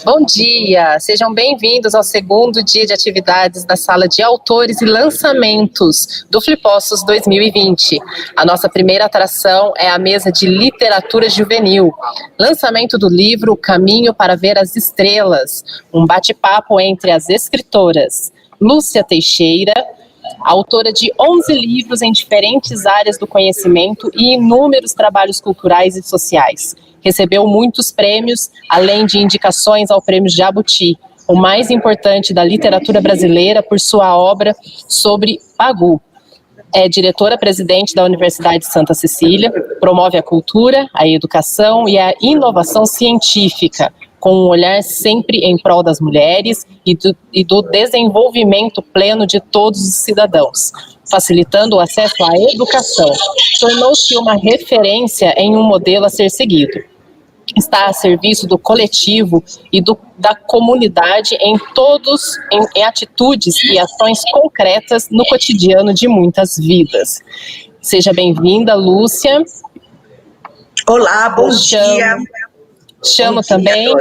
Bom dia, sejam bem-vindos ao segundo dia de atividades da Sala de Autores e Lançamentos do Flipossos 2020. A nossa primeira atração é a mesa de literatura juvenil, lançamento do livro Caminho para Ver as Estrelas, um bate-papo entre as escritoras Lúcia Teixeira, autora de 11 livros em diferentes áreas do conhecimento e inúmeros trabalhos culturais e sociais. Recebeu muitos prêmios, além de indicações ao Prêmio Jabuti, o mais importante da literatura brasileira por sua obra sobre Pagu. É diretora-presidente da Universidade de Santa Cecília, promove a cultura, a educação e a inovação científica, com um olhar sempre em prol das mulheres e do desenvolvimento pleno de todos os cidadãos, facilitando o acesso à educação. Tornou-se uma referência em um modelo a ser seguido. Está a serviço do coletivo e da comunidade em atitudes e ações concretas no cotidiano de muitas vidas. Seja bem-vinda, Lúcia. Olá, bom dia. Chamo também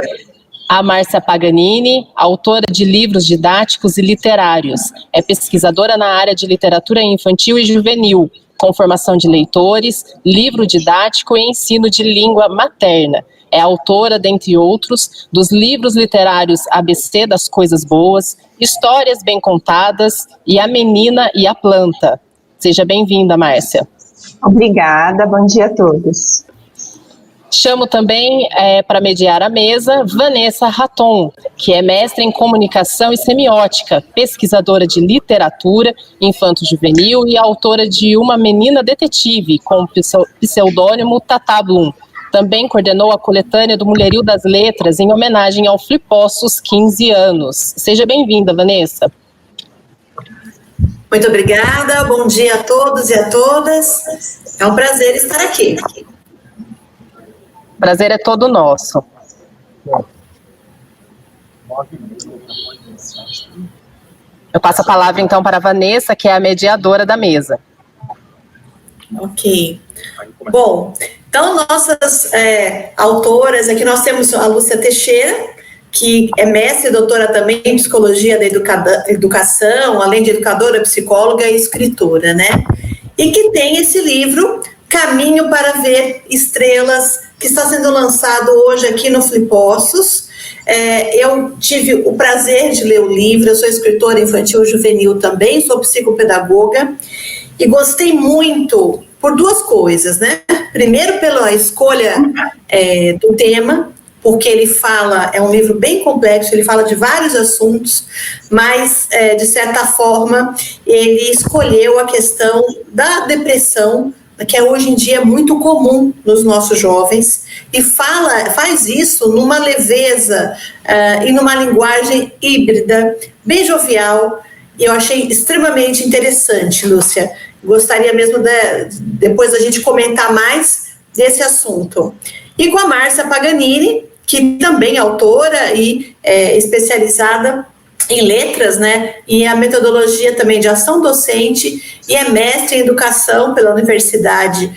a Márcia Paganini, autora de livros didáticos e literários. É pesquisadora na área de literatura infantil e juvenil, com formação de leitores, livro didático e ensino de língua materna. É autora, dentre outros, dos livros literários ABC das Coisas Boas, Histórias Bem Contadas e A Menina e a Planta. Seja bem-vinda, Márcia. Obrigada, bom dia a todos. Chamo também para mediar a mesa Vanessa Raton, que é mestre em comunicação e semiótica, pesquisadora de literatura infanto-juvenil e autora de Uma Menina Detetive, com o pseudônimo Tata Blum. Também coordenou a coletânea do Mulherio das Letras em homenagem ao Flipossos 15 anos. Seja bem-vinda, Vanessa. Muito obrigada, bom dia a todos e a todas. É um prazer estar aqui. Prazer é todo nosso. Eu passo a palavra então para a Vanessa, que é a mediadora da mesa. Ok. Bom, então nossas autoras, aqui nós temos a Lúcia Teixeira, que é mestre e doutora também em psicologia da educação, além de educadora, psicóloga e escritora, né? E que tem esse livro, Caminho para Ver Estrelas, que está sendo lançado hoje aqui no Flipossos. Eu tive o prazer de ler o livro, eu sou escritora infantil e juvenil também, sou psicopedagoga, e gostei muito por duas coisas, né? Primeiro, pela escolha do tema, porque ele fala, é um livro bem complexo, ele fala de vários assuntos, mas, de certa forma, ele escolheu a questão da depressão, que hoje em dia é muito comum nos nossos jovens, e faz isso numa leveza e numa linguagem híbrida, bem jovial. Eu achei extremamente interessante, Lúcia. Gostaria mesmo depois da gente comentar mais desse assunto. E com a Márcia Paganini, que também é autora e especializada em letras, né, e a metodologia também de ação docente, e é mestre em educação pela Universidade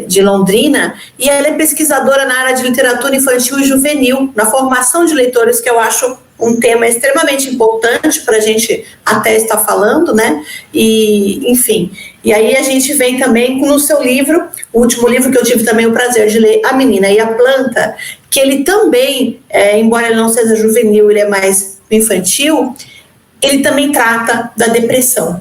de Londrina, e ela é pesquisadora na área de literatura infantil e juvenil, na formação de leitores, que eu acho um tema extremamente importante para a gente até estar falando, né, e enfim, e aí a gente vem também no seu livro, o último livro que eu tive também o prazer de ler, A Menina e a Planta, que ele também, embora ele não seja juvenil, ele é mais infantil, ele também trata da depressão,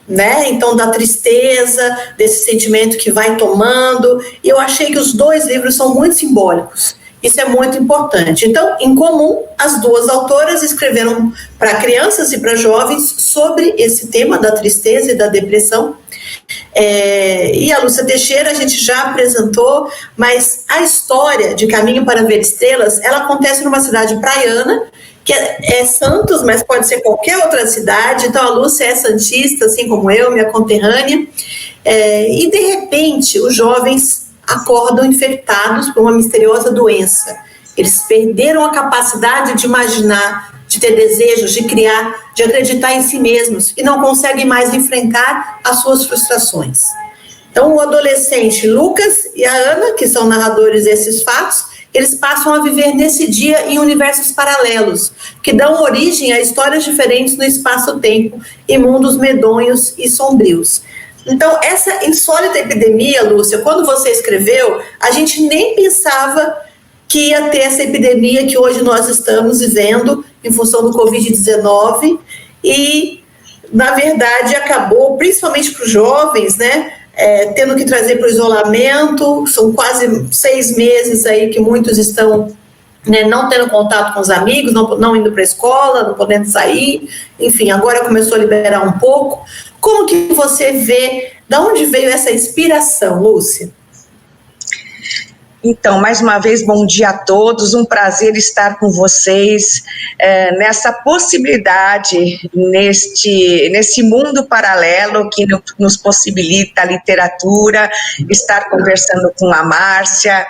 né? Então, da tristeza, desse sentimento que vai tomando. E eu achei que os dois livros são muito simbólicos. Isso é muito importante. Então, em comum, as duas autoras escreveram para crianças e para jovens sobre esse tema da tristeza e da depressão. E a Lúcia Teixeira a gente já apresentou, mas a história de Caminho para Ver Estrelas, ela acontece numa cidade praiana, que é Santos, mas pode ser qualquer outra cidade. Então a Lúcia é santista, assim como eu, minha conterrânea, e de repente os jovens acordam infectados por uma misteriosa doença. Eles perderam a capacidade de imaginar, de ter desejos, de criar, de acreditar em si mesmos, e não conseguem mais enfrentar as suas frustrações. Então o adolescente Lucas e a Ana, que são narradores desses fatos, eles passam a viver nesse dia em universos paralelos, que dão origem a histórias diferentes no espaço-tempo, em mundos medonhos e sombrios. Então, essa insólita epidemia, Lúcia, quando você escreveu, a gente nem pensava que ia ter essa epidemia que hoje nós estamos vivendo em função do Covid-19 e, na verdade, acabou, principalmente para os jovens, né, tendo que trazer para o isolamento. São quase 6 meses aí que muitos estão, né, não tendo contato com os amigos, não indo para a escola, não podendo sair, enfim, agora começou a liberar um pouco. Como que você vê, de onde veio essa inspiração, Lúcia? Então, mais uma vez, bom dia a todos, um prazer estar com vocês nessa possibilidade, nesse mundo paralelo que nos possibilita a literatura, estar conversando com a Márcia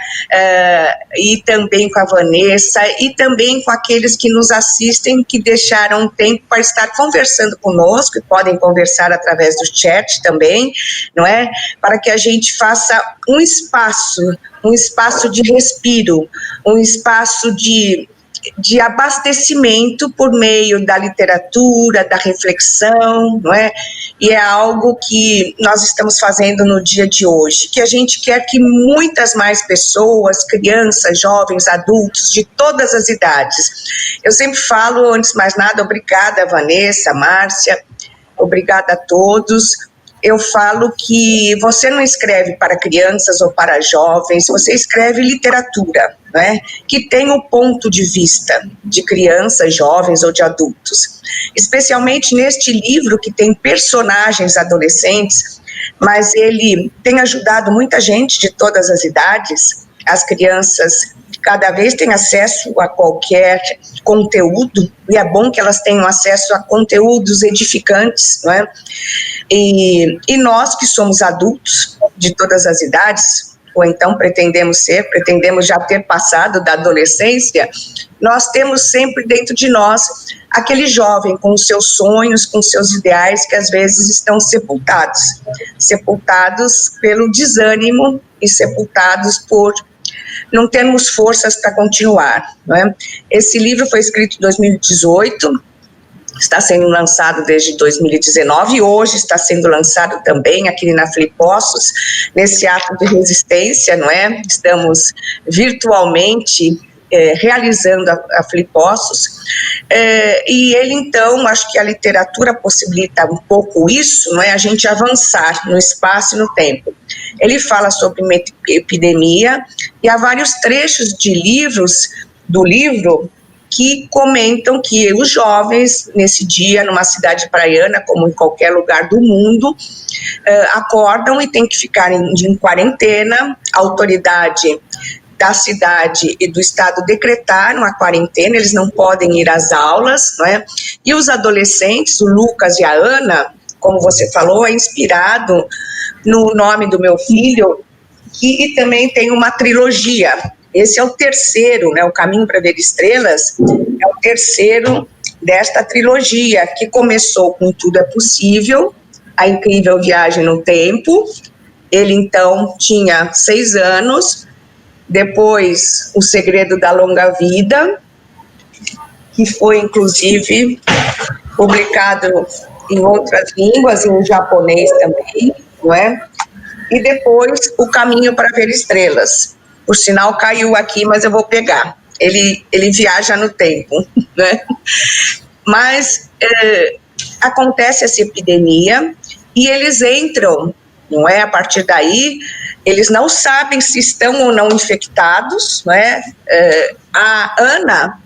e também com a Vanessa e também com aqueles que nos assistem, que deixaram um tempo para estar conversando conosco, e podem conversar através do chat também, não é? Para que a gente faça um espaço de respiro, um espaço de abastecimento por meio da literatura, da reflexão, não é? E é algo que nós estamos fazendo no dia de hoje, que a gente quer que muitas mais pessoas, crianças, jovens, adultos, de todas as idades. Eu sempre falo, antes de mais nada, obrigada, Vanessa, Márcia, obrigada a todos. Eu falo que você não escreve para crianças ou para jovens, você escreve literatura, né, que tem o ponto de vista de crianças, jovens ou de adultos. Especialmente neste livro que tem personagens adolescentes, mas ele tem ajudado muita gente de todas as idades. As crianças cada vez têm acesso a qualquer conteúdo, e é bom que elas tenham acesso a conteúdos edificantes, não é? E nós que somos adultos de todas as idades, ou então pretendemos já ter passado da adolescência, nós temos sempre dentro de nós aquele jovem com os seus sonhos, com os seus ideais, que às vezes estão sepultados pelo desânimo e sepultados por não termos forças para continuar, não é? Esse livro foi escrito em 2018, está sendo lançado desde 2019 e hoje está sendo lançado também aqui na Flipossos, nesse ato de resistência, não é? Estamos virtualmente realizando a Flipossos, e ele então, acho que a literatura possibilita um pouco isso, não é? A gente avançar no espaço e no tempo. Ele fala sobre uma epidemia e há vários trechos do livro que comentam que os jovens, nesse dia, numa cidade praiana, como em qualquer lugar do mundo, acordam e têm que ficar em quarentena. A autoridade da cidade e do estado decretaram a quarentena, eles não podem ir às aulas, não é? E os adolescentes, o Lucas e a Ana, como você falou, é inspirado no nome do meu filho, que também tem uma trilogia. Esse é o terceiro, né? O Caminho para Ver Estrelas é o terceiro desta trilogia, que começou com Tudo é Possível, A Incrível Viagem no Tempo. Ele então tinha 6 anos. Depois, O Segredo da Longa Vida, que foi, inclusive, publicado em outras línguas, em japonês também, não é? E depois, O Caminho para Ver Estrelas. Por sinal, caiu aqui, mas eu vou pegar. Ele viaja no tempo, né? Mas acontece essa epidemia e eles entram, não é? A partir daí, eles não sabem se estão ou não infectados, não é? A Ana,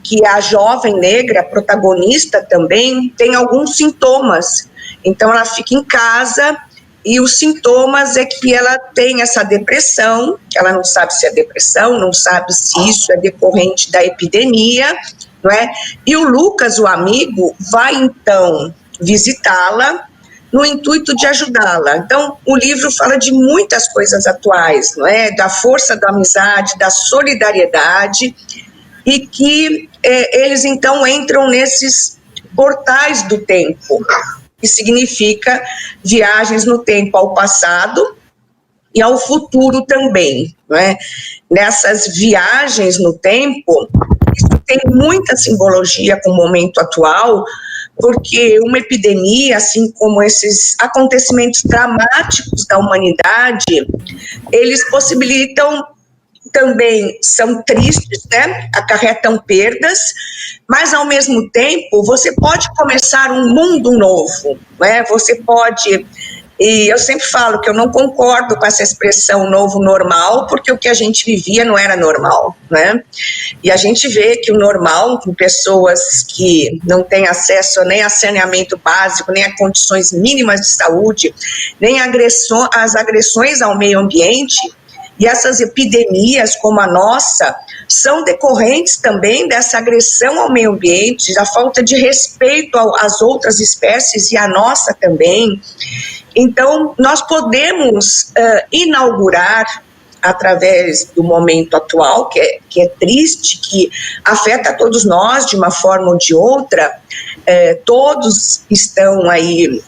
que é a jovem negra, protagonista também, tem alguns sintomas. Então, ela fica em casa e os sintomas é que ela tem essa depressão, ela não sabe se é depressão, não sabe se isso é decorrente da epidemia, não é? E o Lucas, o amigo, vai então visitá-la no intuito de ajudá-la. Então, o livro fala de muitas coisas atuais, não é? Da força da amizade, da solidariedade, e que eles então entram nesses portais do tempo, que significa viagens no tempo ao passado, e ao futuro também, não é? Nessas viagens no tempo, isso tem muita simbologia com o momento atual, porque uma epidemia, assim como esses acontecimentos dramáticos da humanidade, eles possibilitam também, são tristes, né? Acarretam perdas, mas ao mesmo tempo você pode começar um mundo novo, né? Você pode, e eu sempre falo que eu não concordo com essa expressão novo normal, porque o que a gente vivia não era normal, né? E a gente vê que o normal, com pessoas que não têm acesso nem a saneamento básico, nem a condições mínimas de saúde, nem as agressões ao meio ambiente, e essas epidemias como a nossa são decorrentes também dessa agressão ao meio ambiente, da falta de respeito às outras espécies e à nossa também. Então, nós podemos inaugurar, através do momento atual, que é triste, que afeta todos nós de uma forma ou de outra, todos estão aí,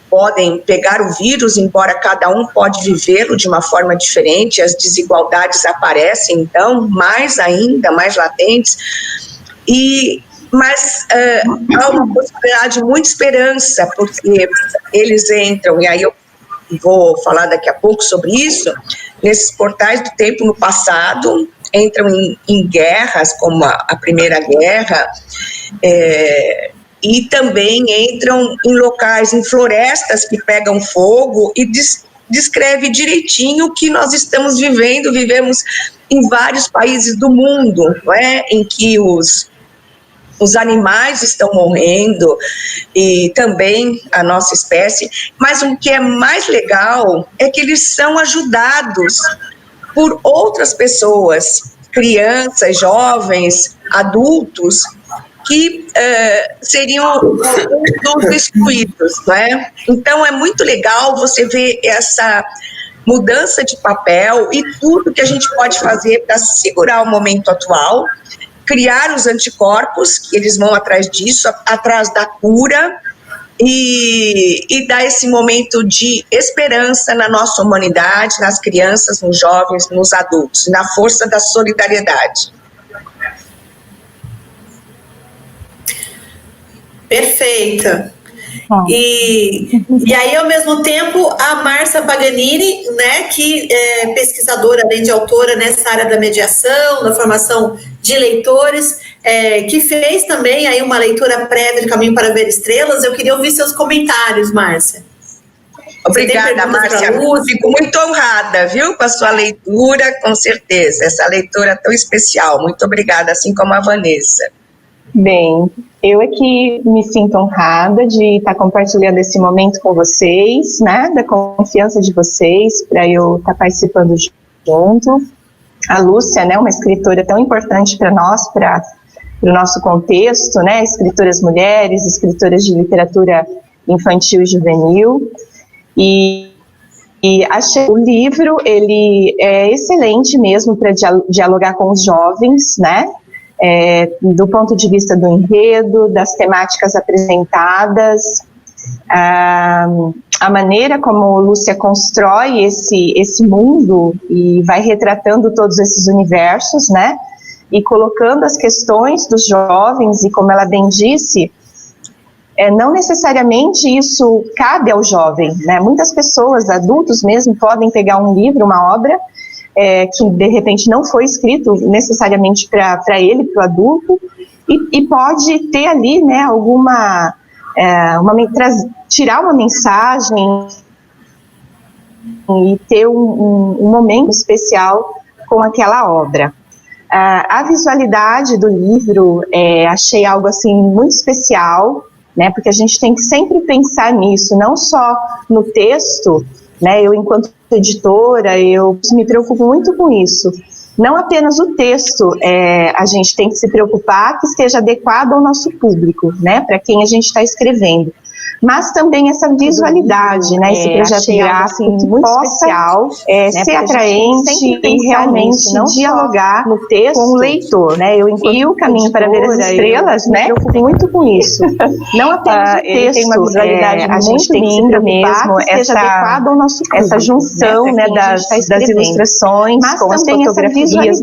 podem pegar o vírus, embora cada um pode vivê-lo de uma forma diferente, as desigualdades aparecem, então, mais ainda, mais latentes, mas há uma possibilidade, muita esperança, porque eles entram, e aí eu vou falar daqui a pouco sobre isso, nesses portais do tempo no passado, entram em guerras, como a Primeira Guerra, e também entram em locais, em florestas que pegam fogo, e descreve direitinho o que nós estamos vivemos em vários países do mundo, não é? Em que os animais estão morrendo, e também a nossa espécie, mas o que é mais legal é que eles são ajudados por outras pessoas, crianças, jovens, adultos, que seriam os excluídos, não é? Então é muito legal você ver essa mudança de papel e tudo que a gente pode fazer para segurar o momento atual, criar os anticorpos, que eles vão atrás disso, atrás da cura, e dar esse momento de esperança na nossa humanidade, nas crianças, nos jovens, nos adultos, na força da solidariedade. Perfeita. E aí, ao mesmo tempo, a Márcia Paganini, né, que é pesquisadora, além de autora, nessa área da mediação, da formação de leitores, que fez também aí uma leitura prévia de Caminho para Ver Estrelas. Eu queria ouvir seus comentários, Márcia. Obrigada, Márcia. Fico muito honrada, viu, com a sua leitura, com certeza. Essa leitura tão especial. Muito obrigada, assim como a Vanessa. Bem, eu é que me sinto honrada de estar compartilhando esse momento com vocês, né, da confiança de vocês, para eu estar participando junto. A Lúcia, né, uma escritora tão importante para nós, para o nosso contexto, né, escritoras mulheres, escritoras de literatura infantil e juvenil, e achei o livro, ele é excelente mesmo para dialogar com os jovens, né, do ponto de vista do enredo, das temáticas apresentadas, a maneira como Lúcia constrói esse mundo e vai retratando todos esses universos, né, e colocando as questões dos jovens, e como ela bem disse, não necessariamente isso cabe ao jovem, né, muitas pessoas, adultos mesmo, podem pegar um livro, uma obra, que de repente não foi escrito necessariamente para ele, para o adulto, e pode ter ali, né, alguma, tirar uma mensagem e ter um momento especial com aquela obra. A visualidade do livro, achei algo assim muito especial, né, porque a gente tem que sempre pensar nisso, não só no texto, né, eu enquanto editora, eu me preocupo muito com isso. Não apenas o texto, a gente tem que se preocupar que esteja adequado ao nosso público, né, para quem a gente está escrevendo, mas também essa visualidade, né? Esse projeto gráfico que muito especial, ser atraente e realmente não dialogar no texto com o leitor, né? E o Caminho para Ver as Estrelas, né? Eu preocupo muito com isso. Não apenas o texto, tem uma visualidade muito linda mesmo, essa junção, né, das ilustrações, mas com as fotografias,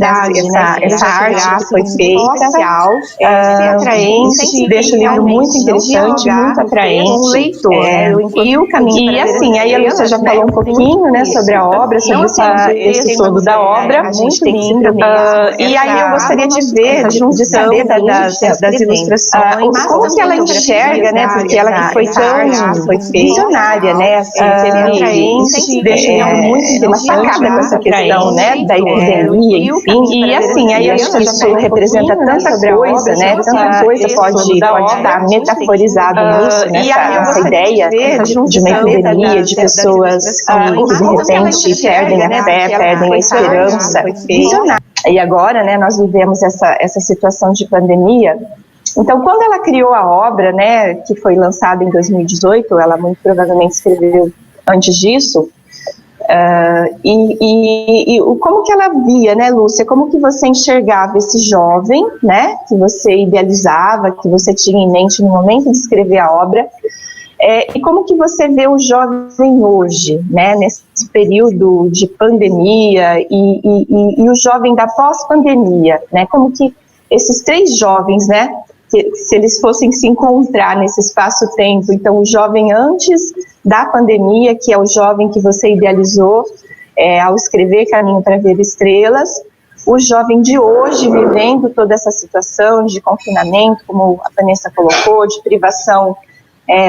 essa arte que foi feita, ser atraente, deixa o livro muito interessante, muito atraente com o leitor, e o Caminho. E assim, aí a Lúcia já falou um pouquinho, né, sobre a obra, sobre esse todo da obra, muito lindo. E aí eu gostaria de ver, de saber das ilustrações, como que ela enxerga, né, porque ela que foi tão visionária, né, assim, teve, deixa muito uma sacada com essa questão, né, da epidemia, enfim, e assim, aí eu acho que isso representa tanta coisa, né, tanta coisa pode estar metaforizado nisso, nessa ideia de uma epidemia, de pessoas que de repente perdem a fé, perdem a esperança, visionária. E agora, né, nós vivemos essa situação de pandemia. Então, quando ela criou a obra, né, que foi lançada em 2018, ela muito provavelmente escreveu antes disso, como que ela via, né, Lúcia, como que você enxergava esse jovem, né, que você idealizava, que você tinha em mente no momento de escrever a obra, e como que você vê o jovem hoje, né, nesse período de pandemia e o jovem da pós-pandemia, né, como que esses três jovens, né, se eles fossem se encontrar nesse espaço-tempo, então o jovem antes da pandemia, que é o jovem que você idealizou ao escrever Caminho para Ver Estrelas, o jovem de hoje vivendo toda essa situação de confinamento, como a Vanessa colocou, de privação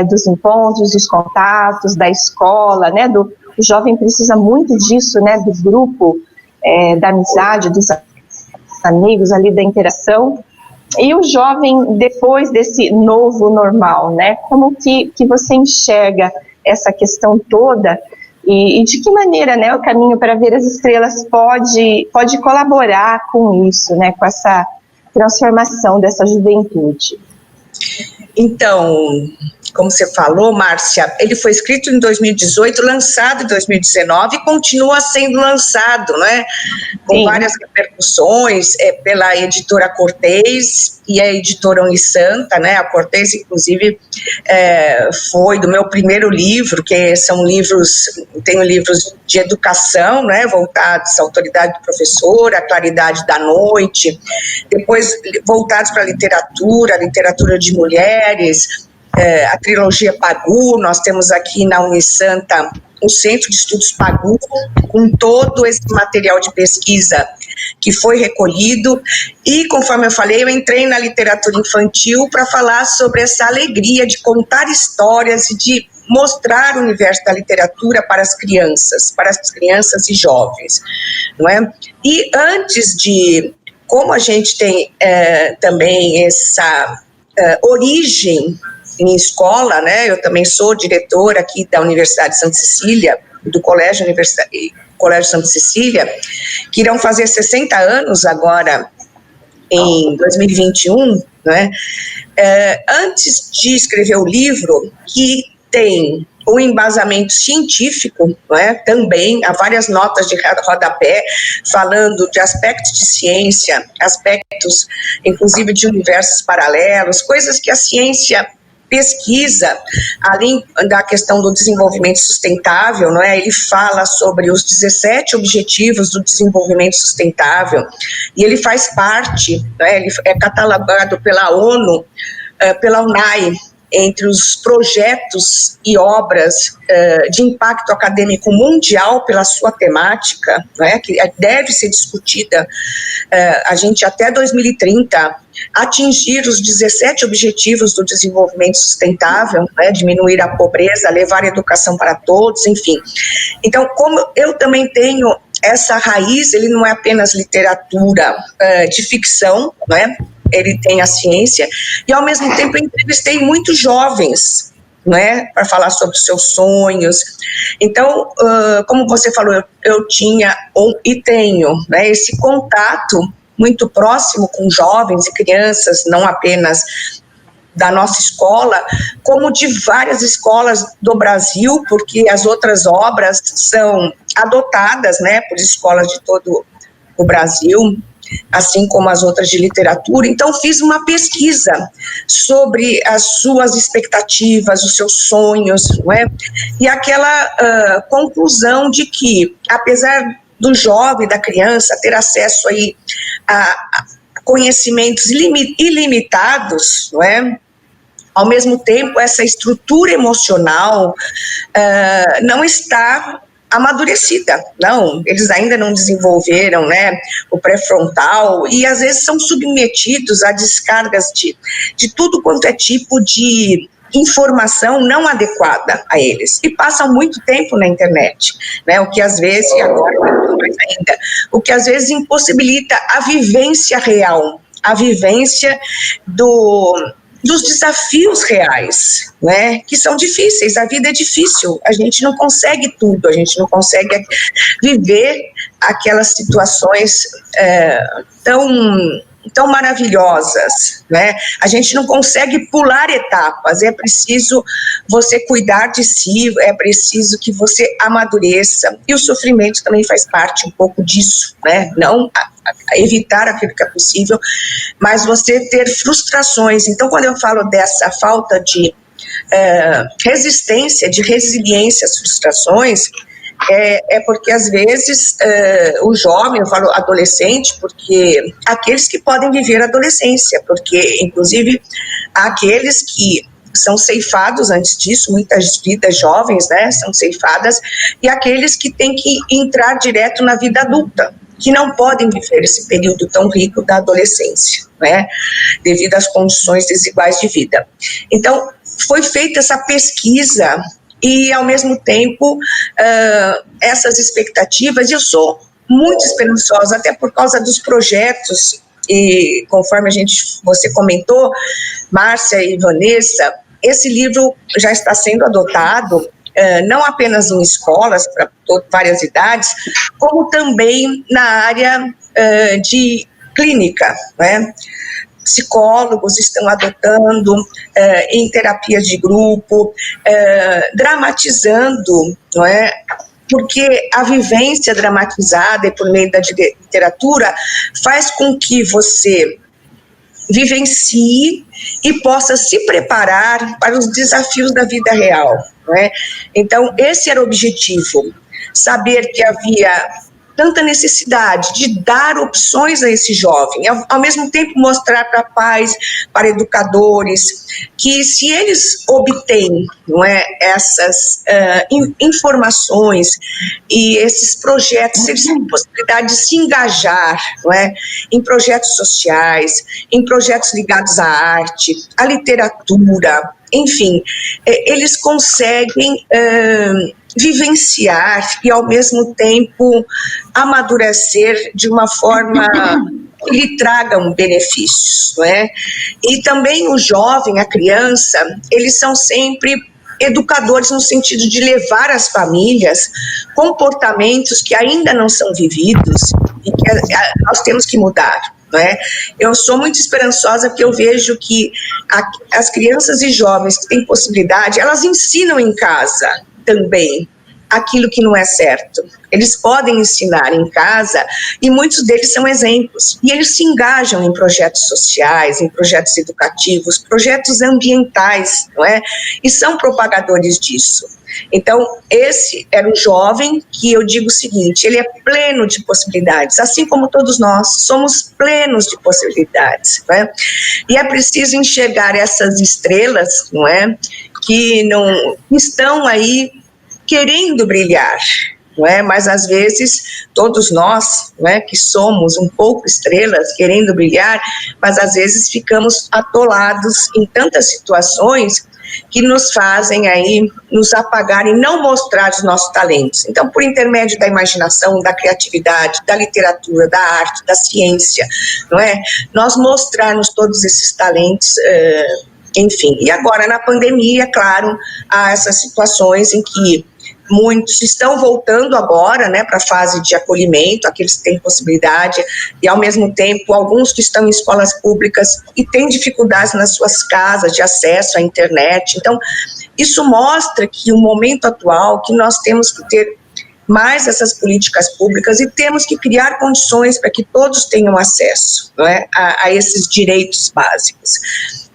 dos encontros, dos contatos, da escola, né, o jovem precisa muito disso, né, do grupo, da amizade, dos amigos ali, da interação. E o jovem, depois desse novo normal, né, como que você enxerga essa questão toda e de que maneira, né, o Caminho para Ver as Estrelas pode colaborar com isso, né, com essa transformação dessa juventude? Então, como você falou, Márcia, ele foi escrito em 2018, lançado em 2019 e continua sendo lançado, né? Com Sim. várias repercussões pela editora Cortez e a editora Unisanta, né? A Cortez, inclusive, foi do meu primeiro livro, que são livros, tenho livros de educação, né? Voltados à autoridade do professor, à claridade da noite, depois voltados para a literatura de mulheres, a trilogia Pagu. Nós temos aqui na Unisanta o Centro de Estudos Pagu, com todo esse material de pesquisa que foi recolhido, e conforme eu falei, eu entrei na literatura infantil para falar sobre essa alegria de contar histórias e de mostrar o universo da literatura para as crianças e jovens, não é? E antes de, como a gente tem também essa origem em escola, né? Eu também sou diretora aqui da Universidade de Santa Cecília, do Colégio Santa Cecília, que irão fazer 60 anos agora em 2021, né? Antes de escrever o livro, que tem o embasamento científico, né? Também há várias notas de rodapé falando de aspectos de ciência, aspectos inclusive de universos paralelos, coisas que a ciência pesquisa, além da questão do desenvolvimento sustentável, não é? Ele fala sobre os 17 objetivos do desenvolvimento sustentável, e ele faz parte, não é? Ele é catalogado pela ONU, pela UNAI, entre os projetos e obras de impacto acadêmico mundial pela sua temática, né, que deve ser discutida, a gente até 2030, atingir os 17 objetivos do desenvolvimento sustentável, né, diminuir a pobreza, levar a educação para todos, enfim. Então, como eu também tenho essa raiz, ele não é apenas literatura de ficção, né? Ele tem a ciência, e ao mesmo tempo eu entrevistei muitos jovens, né, para falar sobre os seus sonhos. Então, como você falou, eu tinha e tenho, né, esse contato muito próximo com jovens e crianças, não apenas da nossa escola, como de várias escolas do Brasil, porque as outras obras são adotadas, né, por escolas de todo o Brasil, assim como as outras de literatura. Então, fiz uma pesquisa sobre as suas expectativas, os seus sonhos, não é? E aquela conclusão de que, apesar do jovem, da criança, ter acesso aí a conhecimentos ilimitados, não é? Ao mesmo tempo, essa estrutura emocional não está amadurecida, não, eles ainda não desenvolveram, né, o pré-frontal, e às vezes são submetidos a descargas de tudo quanto é tipo de informação não adequada a eles, e passam muito tempo na internet, né, o que às vezes, e agora mais ainda, o que às vezes impossibilita a vivência real, a vivência dos desafios reais, né, que são difíceis, a vida é difícil, a gente não consegue tudo, a gente não consegue viver aquelas situações tão maravilhosas, né, a gente não consegue pular etapas, é preciso você cuidar de si, é preciso que você amadureça, e o sofrimento também faz parte um pouco disso, né, não evitar aquilo que é possível, mas você ter frustrações. Então, quando eu falo dessa falta de resistência, de resiliência às frustrações, é porque às vezes o jovem, eu falo adolescente, porque aqueles que podem viver a adolescência, porque inclusive há aqueles que são ceifados antes disso, muitas vidas jovens, né, são ceifadas, e aqueles que têm que entrar direto na vida adulta, que não podem viver esse período tão rico da adolescência, né, devido às condições desiguais de vida. Então, foi feita essa pesquisa e, ao mesmo tempo, essas expectativas, e eu sou muito esperançosa, até por causa dos projetos, e conforme você comentou, Márcia e Vanessa, esse livro já está sendo adotado, não apenas em escolas, para várias idades, como também na área de clínica, né? Psicólogos estão adotando em terapias de grupo, dramatizando, não é? Porque a vivência dramatizada e por meio da literatura faz com que você vivencie e possa se preparar para os desafios da vida real, não é? Então, esse era o objetivo, saber que havia tanta necessidade de dar opções a esse jovem, ao mesmo tempo mostrar para pais, para educadores, que se eles obtêm, não é, essas informações e esses projetos, eles têm possibilidade de se engajar, não é, em projetos sociais, em projetos ligados à arte, à literatura, enfim, eles conseguem vivenciar e, ao mesmo tempo, amadurecer de uma forma que lhe tragam benefícios, não é? E também o jovem, a criança, eles são sempre educadores no sentido de levar às famílias comportamentos que ainda não são vividos e que nós temos que mudar. É? Eu sou muito esperançosa porque eu vejo que as crianças e jovens que têm possibilidade, elas ensinam em casa também aquilo que não é certo. Eles podem ensinar em casa e muitos deles são exemplos. E eles se engajam em projetos sociais, em projetos educativos, projetos ambientais, não é? E são propagadores disso. Então, esse era um jovem que eu digo o seguinte, ele é pleno de possibilidades, assim como todos nós, somos plenos de possibilidades, não é? E é preciso enxergar essas estrelas, não é? Que não estão aí querendo brilhar, não é? Mas às vezes todos nós, não é, que somos um pouco estrelas querendo brilhar, mas às vezes ficamos atolados em tantas situações que nos fazem aí nos apagar e não mostrar os nossos talentos. Então, por intermédio da imaginação, da criatividade, da literatura, da arte, da ciência, não é? Nós mostrarmos todos esses talentos, enfim. E agora, na pandemia, claro, há essas situações em que muitos estão voltando agora, né, para a fase de acolhimento, aqueles que têm possibilidade, e ao mesmo tempo alguns que estão em escolas públicas e têm dificuldades nas suas casas de acesso à internet. Então, isso mostra que o momento atual, que nós temos que ter mais essas políticas públicas e temos que criar condições para que todos tenham acesso, não é, a esses direitos básicos.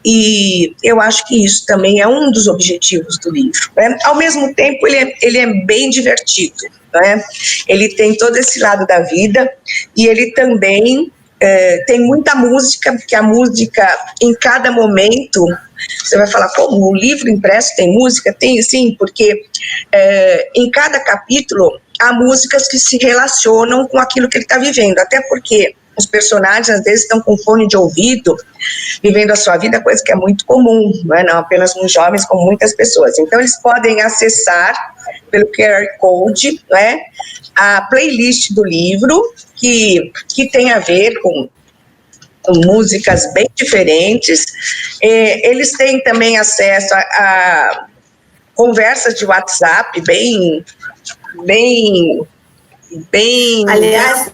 E eu acho que isso também é um dos objetivos do livro, né? Ao mesmo tempo, ele é bem divertido, né? Ele tem todo esse lado da vida e ele também tem muita música, porque a música, em cada momento, você vai falar, como o livro impresso tem música? Tem, sim, porque em cada capítulo há músicas que se relacionam com aquilo que ele está vivendo, até porque os personagens, às vezes, estão com fone de ouvido, vivendo a sua vida, coisa que é muito comum, não é? Não apenas nos jovens, como muitas pessoas. Então, eles podem acessar, pelo QR Code, não é? A playlist do livro, que tem a ver com músicas bem diferentes. Eles têm também acesso a conversas de WhatsApp bem aliás,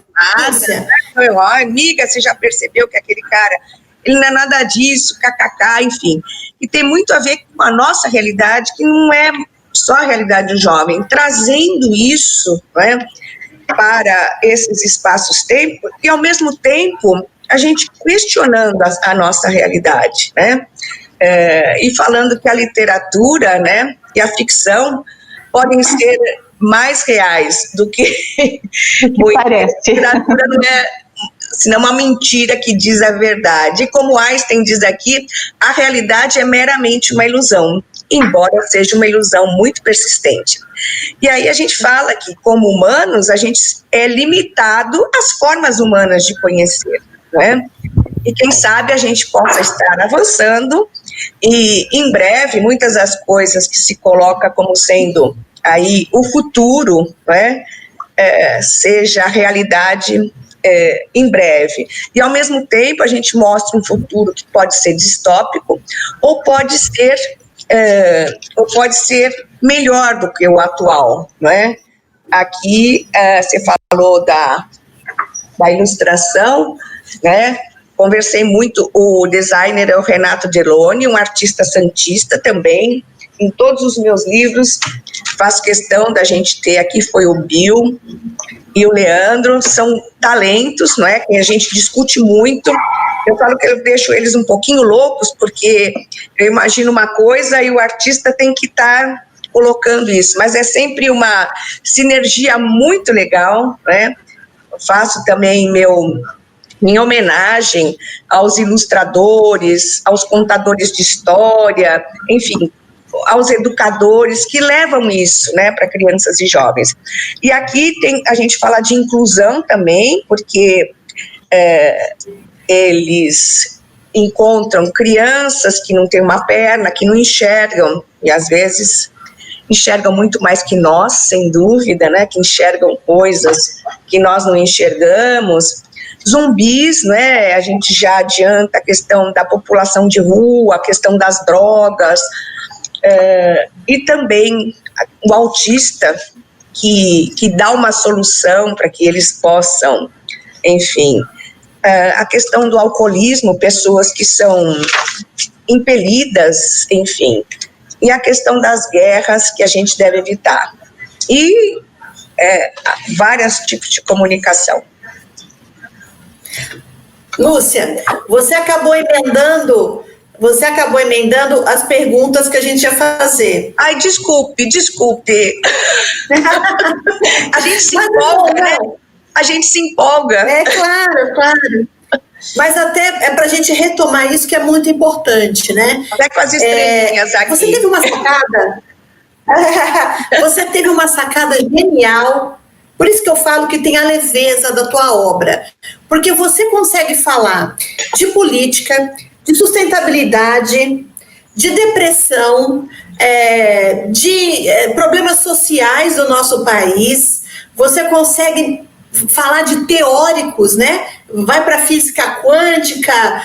amiga, você já percebeu que aquele cara, ele não é nada disso, kkk, enfim. E tem muito a ver com a nossa realidade, que não é só a realidade do jovem, trazendo isso, né, para esses espaços-tempo, e ao mesmo tempo a gente questionando a nossa realidade, né, e falando que a literatura, né, e a ficção podem ser mais reais do que parece. A literatura não é senão uma mentira que diz a verdade. E como Einstein diz aqui, a realidade é meramente uma ilusão, embora seja uma ilusão muito persistente. E aí a gente fala que, como humanos, a gente é limitado às formas humanas de conhecer, né? E quem sabe a gente possa estar avançando e, em breve, muitas das coisas que se coloca como sendo aí o futuro, né, seja a realidade em breve. E, ao mesmo tempo, a gente mostra um futuro que pode ser distópico ou pode ser melhor do que o atual, não é? Aqui, você falou da ilustração, né? Conversei muito, o designer é o Renato Deloni, um artista santista também. Em todos os meus livros, faço questão da gente ter, aqui foi o Bill e o Leandro, são talentos, não é? Que a gente discute muito. Eu falo que eu deixo eles um pouquinho loucos, porque eu imagino uma coisa e o artista tem que estar colocando isso, mas é sempre uma sinergia muito legal, né? Eu faço também minha homenagem aos ilustradores, aos contadores de história, enfim, aos educadores que levam isso, né, para crianças e jovens. E aqui a gente fala de inclusão também, porque eles encontram crianças que não têm uma perna, que não enxergam, e às vezes enxergam muito mais que nós, sem dúvida, né, que enxergam coisas que nós não enxergamos. Zumbis, né, a gente já adianta a questão da população de rua, a questão das drogas, e também o autista, que dá uma solução para que eles possam, enfim, a questão do alcoolismo, pessoas que são impelidas, enfim, e a questão das guerras que a gente deve evitar, e vários tipos de comunicação. Lúcia, você acabou emendando as perguntas que a gente ia fazer. Ai, desculpe. A gente se empolga, né? A gente se empolga. É claro. Mas até é para a gente retomar isso, que é muito importante, né? Até com as estrelinhas aqui. Você teve uma sacada. Você teve uma sacada genial. Por isso que eu falo que tem a leveza da tua obra. Porque você consegue falar de política, de sustentabilidade, de depressão, de problemas sociais do nosso país. Você consegue falar de teóricos, né? Vai para a física quântica,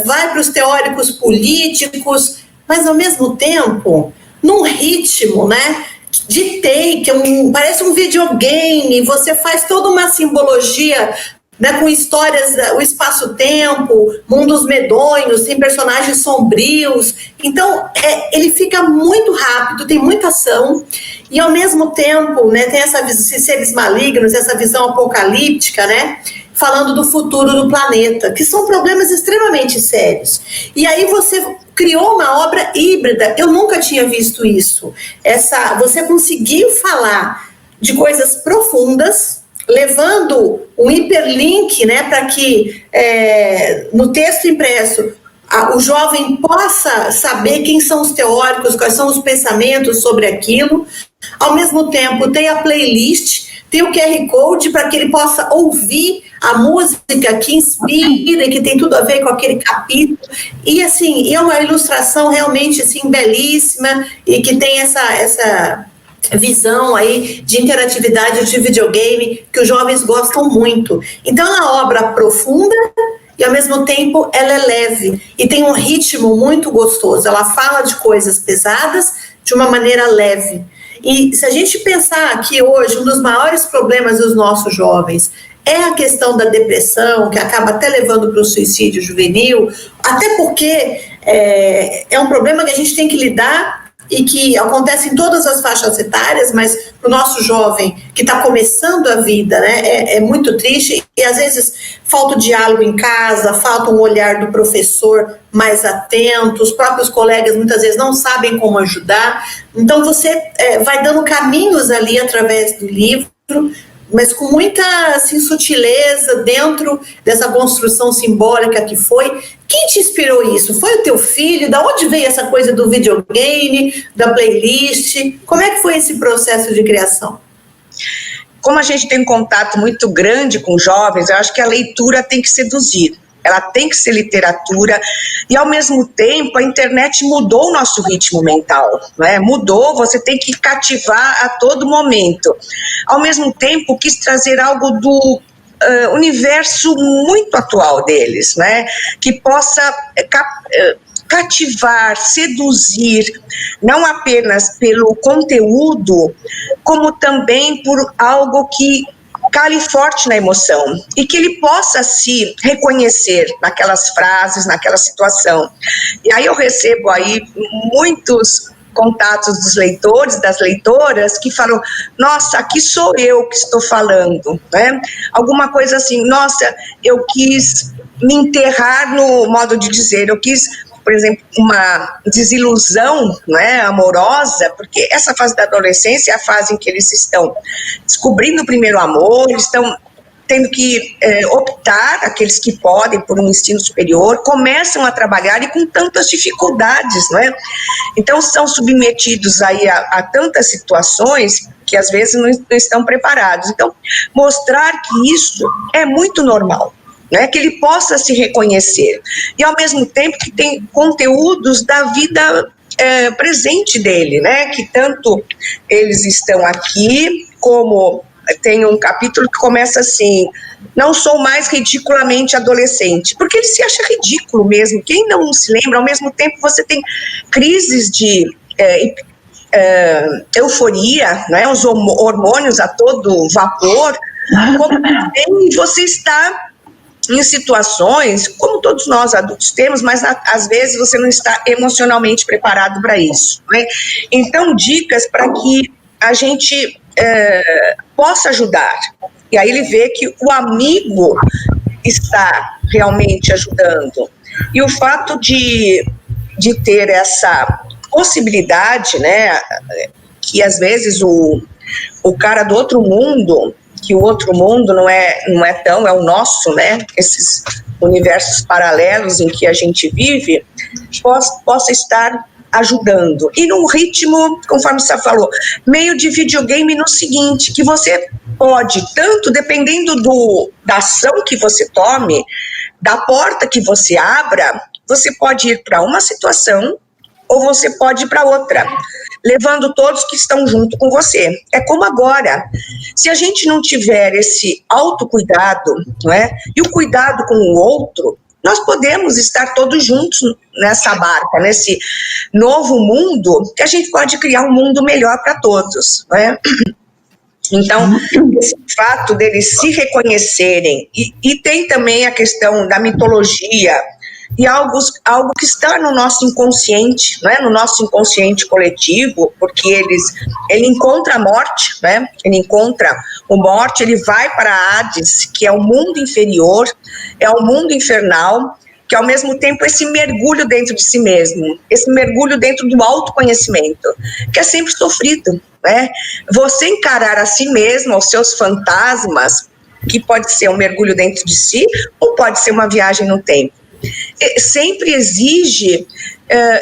vai para os teóricos políticos, mas ao mesmo tempo, num ritmo, né, de take, parece um videogame, você faz toda uma simbologia, né, com histórias, o espaço-tempo, mundos medonhos, tem personagens sombrios. Então, ele fica muito rápido, tem muita ação, e ao mesmo tempo, né, tem esses seres malignos, essa visão apocalíptica, né, falando do futuro do planeta, que são problemas extremamente sérios. E aí você criou uma obra híbrida, eu nunca tinha visto isso. Você conseguiu falar de coisas profundas, levando um hiperlink, né, para que no texto impresso o jovem possa saber quem são os teóricos, quais são os pensamentos sobre aquilo. Ao mesmo tempo, tem a playlist, tem o QR Code para que ele possa ouvir a música que inspira e que tem tudo a ver com aquele capítulo. E, assim, é uma ilustração realmente, assim, belíssima e que tem essa visão aí de interatividade de videogame que os jovens gostam muito. Então, é uma obra profunda e, ao mesmo tempo, ela é leve e tem um ritmo muito gostoso. Ela fala de coisas pesadas de uma maneira leve. E se a gente pensar que hoje um dos maiores problemas dos nossos jovens é a questão da depressão, que acaba até levando para o suicídio juvenil, até porque é um problema que a gente tem que lidar e que acontece em todas as faixas etárias, mas para o nosso jovem que está começando a vida, né, é muito triste e às vezes falta o diálogo em casa, falta um olhar do professor mais atento, os próprios colegas muitas vezes não sabem como ajudar, então você vai dando caminhos ali através do livro, mas com muita assim, sutileza dentro dessa construção simbólica que foi. Quem te inspirou isso? Foi o teu filho? Da onde veio essa coisa do videogame, da playlist? Como é que foi esse processo de criação? Como a gente tem um contato muito grande com jovens, eu acho que a leitura tem que seduzir. Ela tem que ser literatura e, ao mesmo tempo, a internet mudou o nosso ritmo mental, né? Mudou, você tem que cativar a todo momento. Ao mesmo tempo, quis trazer algo do universo muito atual deles, né? Que possa cativar, seduzir, não apenas pelo conteúdo, como também por algo que cale forte na emoção e que ele possa se reconhecer naquelas frases, naquela situação. E aí eu recebo aí muitos contatos dos leitores, das leitoras, que falam, nossa, aqui sou eu que estou falando, né? Alguma coisa assim, nossa, eu quis me enterrar no modo de dizer, eu quis, por exemplo, uma desilusão, né, amorosa, porque essa fase da adolescência é a fase em que eles estão descobrindo o primeiro amor, estão tendo que optar, aqueles que podem, por um ensino superior, começam a trabalhar e com tantas dificuldades, não é? Então são submetidos aí a tantas situações que às vezes não estão preparados. Então, mostrar que isso é muito normal, né, que ele possa se reconhecer, e ao mesmo tempo que tem conteúdos da vida presente dele, né, que tanto eles estão aqui, como tem um capítulo que começa assim, não sou mais ridiculamente adolescente, porque ele se acha ridículo mesmo, quem não se lembra, ao mesmo tempo você tem crises de euforia, né, os hormônios a todo vapor, como também você está em situações, como todos nós adultos temos, mas às vezes você não está emocionalmente preparado para isso, né? Então, dicas para que a gente possa ajudar. E aí ele vê que o amigo está realmente ajudando. E o fato de ter essa possibilidade, né, que às vezes o cara do outro mundo, que o outro mundo não é tão, é o nosso, né, esses universos paralelos em que a gente vive, possa estar ajudando. E num ritmo, conforme você falou, meio de videogame no seguinte, que você pode, tanto dependendo da ação que você tome, da porta que você abra, você pode ir para uma situação ou você pode ir para outra, levando todos que estão junto com você. É como agora, se a gente não tiver esse autocuidado, não é? E o cuidado com o outro, nós podemos estar todos juntos nessa barca, nesse novo mundo, que a gente pode criar um mundo melhor para todos, né? Então, esse fato deles se reconhecerem, e tem também a questão da mitologia, e algo que está no nosso inconsciente, né, no nosso inconsciente coletivo, porque ele encontra a morte, né, ele encontra a morte, ele vai para Hades, que é o mundo inferior, é o mundo infernal, que ao mesmo tempo esse mergulho dentro de si mesmo, esse mergulho dentro do autoconhecimento, que é sempre sofrido, né? Você encarar a si mesmo, os seus fantasmas, que pode ser um mergulho dentro de si, ou pode ser uma viagem no tempo. Sempre exige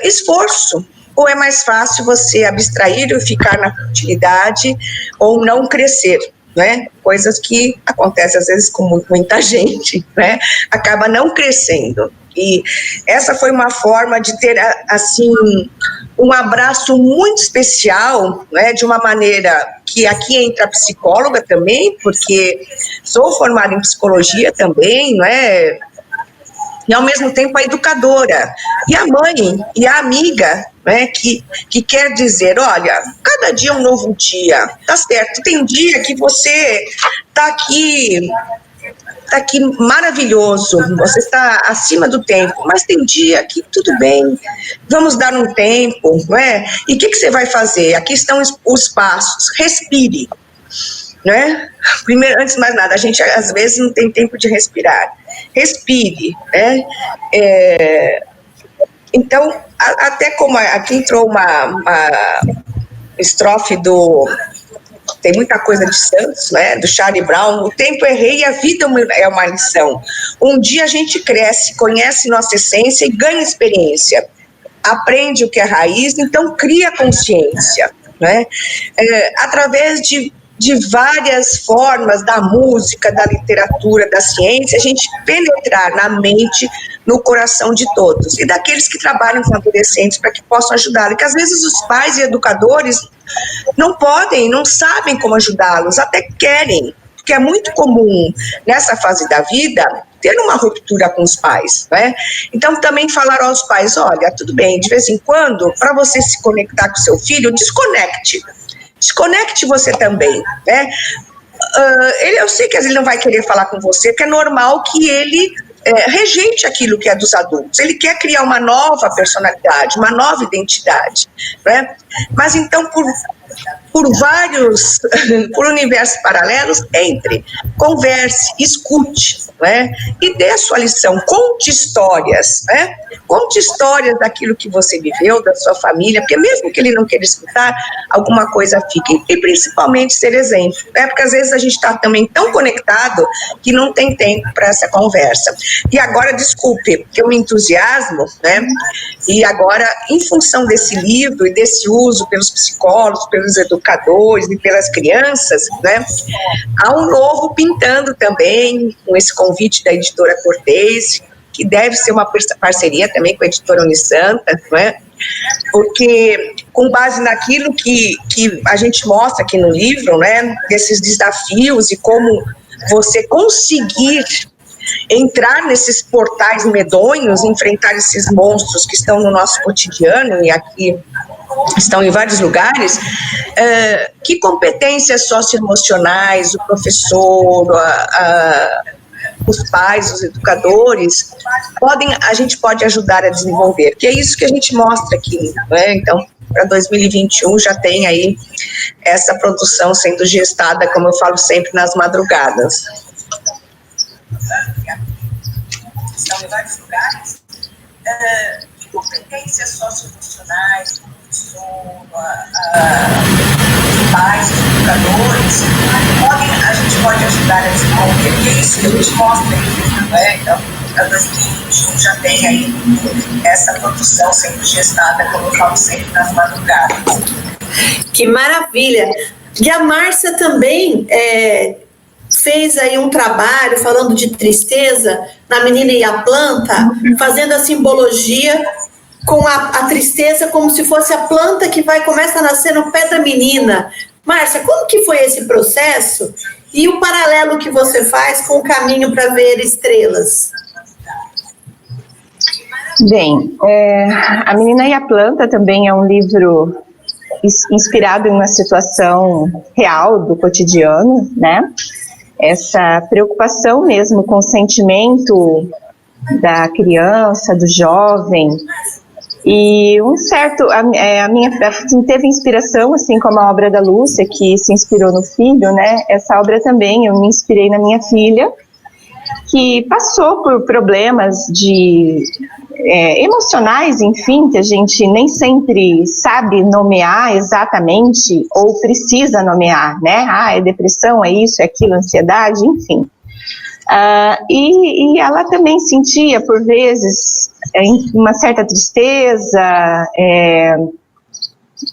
esforço, ou é mais fácil você abstrair ou ficar na futilidade, ou não crescer, né? Coisas que acontecem às vezes com muita gente, né? Acaba não crescendo. E essa foi uma forma de ter, assim, um abraço muito especial, né? De uma maneira que aqui entra a psicóloga também, porque sou formada em psicologia também, né? E ao mesmo tempo a educadora, e a mãe, e a amiga, né, que quer dizer, olha, cada dia é um novo dia, tá certo, tem dia que você tá aqui maravilhoso, você está acima do tempo, mas tem dia que tudo bem, vamos dar um tempo, não é? E o que você vai fazer? Aqui estão os passos, respire, né? Primeiro, antes de mais nada, a gente às vezes não tem tempo de respirar. Respire, né? Então, até como aqui entrou uma estrofe tem muita coisa de Santos, né? Do Charlie Brown, o tempo é rei e a vida é uma lição. Um dia a gente cresce, conhece nossa essência e ganha experiência. Aprende o que é raiz, então cria consciência, né? Através de várias formas da música, da literatura, da ciência, a gente penetrar na mente, no coração de todos, e daqueles que trabalham com adolescentes para que possam ajudá-los, que às vezes os pais e educadores não podem, não sabem como ajudá-los, até querem, porque é muito comum nessa fase da vida ter uma ruptura com os pais, né? Então também falar aos pais, olha, tudo bem, de vez em quando, para você se conectar com seu filho, desconecte você também, né? Eu sei que ele não vai querer falar com você, porque é normal que ele rejeite aquilo que é dos adultos. Ele quer criar uma nova personalidade, uma nova identidade, né? Mas então, por universos paralelos, converse, escute, né? E dê a sua lição, conte histórias, né? Conte histórias daquilo que você viveu, da sua família, porque mesmo que ele não queira escutar, alguma coisa fique. E principalmente ser exemplo, né? Porque às vezes a gente está também tão conectado que não tem tempo para essa conversa. E agora, desculpe, que eu me entusiasmo, né? E agora, em função desse livro e desse uso pelos psicólogos, pelos educadores e pelas crianças, né? Há um novo pintando também, com esse convite da editora Cortez, que deve ser uma parceria também com a editora Unisanta, né? Porque com base naquilo que a gente mostra aqui no livro, né? Desses desafios e como você conseguir entrar nesses portais medonhos, enfrentar esses monstros que estão no nosso cotidiano e aqui estão em vários lugares, que competências socioemocionais o professor, os pais, os educadores, a gente pode ajudar a desenvolver, que é isso que a gente mostra aqui, né? Então, para 2021 já tem aí essa produção sendo gestada, como eu falo sempre, nas madrugadas. Estão em vários lugares, de competências socioemocionais, pais, educadores, a gente pode ajudar a desenvolver, que é isso que a gente mostra aqui, né? Então, para 2021 já tem aí essa produção sendo gestada, como eu falo sempre, nas madrugadas. Que maravilha! E a Márcia também fez aí um trabalho falando de tristeza na Menina e a Planta, fazendo a simbologia com a tristeza como se fosse a planta que começa a nascer no pé da menina. Márcia, como que foi esse processo e o paralelo que você faz com o caminho para ver estrelas? Bem, A Menina e a Planta também é um livro inspirado em uma situação real do cotidiano, né? Essa preocupação mesmo com o sentimento da criança, do jovem, e a minha teve inspiração, assim como a obra da Lúcia, que se inspirou no filho, né? Essa obra também, eu me inspirei na minha filha, que passou por problemas emocionais, enfim, que a gente nem sempre sabe nomear exatamente, ou precisa nomear, né? É depressão, é isso, é aquilo, ansiedade, enfim. E ela também sentia, por vezes, uma certa tristeza,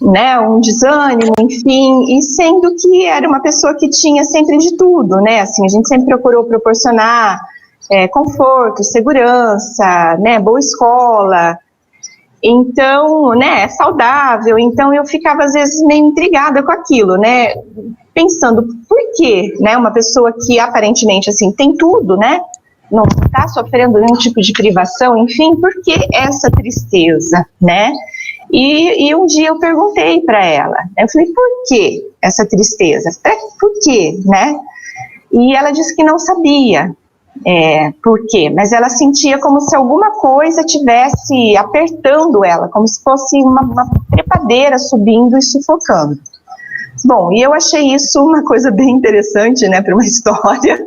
né, um desânimo, enfim, e sendo que era uma pessoa que tinha sempre de tudo, né, assim, a gente sempre procurou proporcionar conforto, segurança, né, boa escola, então, né, saudável, então eu ficava às vezes meio intrigada com aquilo, né, pensando, por que, né, uma pessoa que aparentemente, assim, tem tudo, né, não está sofrendo nenhum tipo de privação, enfim, por que essa tristeza, né? E um dia eu perguntei para ela, eu falei, por que essa tristeza? Por quê, né? E ela disse que não sabia por quê, mas ela sentia como se alguma coisa estivesse apertando ela, como se fosse uma trepadeira subindo e sufocando. Bom, e eu achei isso uma coisa bem interessante, né, para uma história,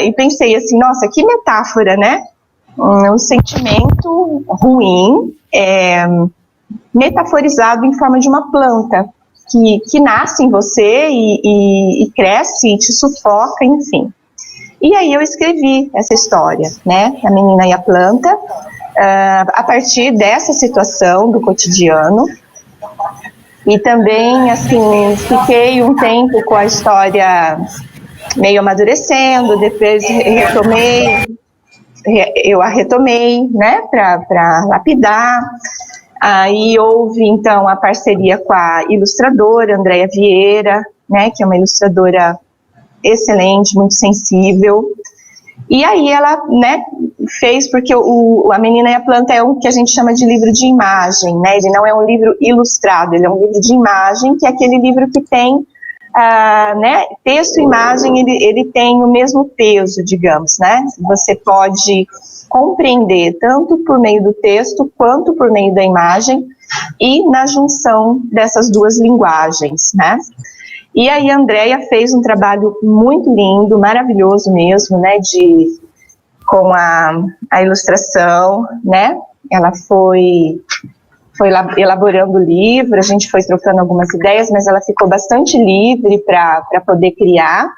e pensei assim, nossa, que metáfora, né, um sentimento ruim, metaforizado em forma de uma planta, que nasce em você e cresce e te sufoca, enfim. E aí eu escrevi essa história, né, A Menina e a Planta, a partir dessa situação do cotidiano. E também, assim, fiquei um tempo com a história meio amadurecendo, depois eu a retomei, né, para lapidar. Aí houve, então, a parceria com a ilustradora Andréia Vieira, né, que é uma ilustradora excelente, muito sensível. E aí ela, né, fez, porque A Menina e a Planta é o que a gente chama de livro de imagem, né, ele não é um livro ilustrado, ele é um livro de imagem, que é aquele livro que tem, né, texto e imagem, ele tem o mesmo peso, digamos, né, você pode compreender tanto por meio do texto, quanto por meio da imagem, e na junção dessas duas linguagens, né. E aí a Andréia fez um trabalho muito lindo, maravilhoso mesmo, né, com a ilustração, né, ela foi elaborando o livro, a gente foi trocando algumas ideias, mas ela ficou bastante livre para poder criar.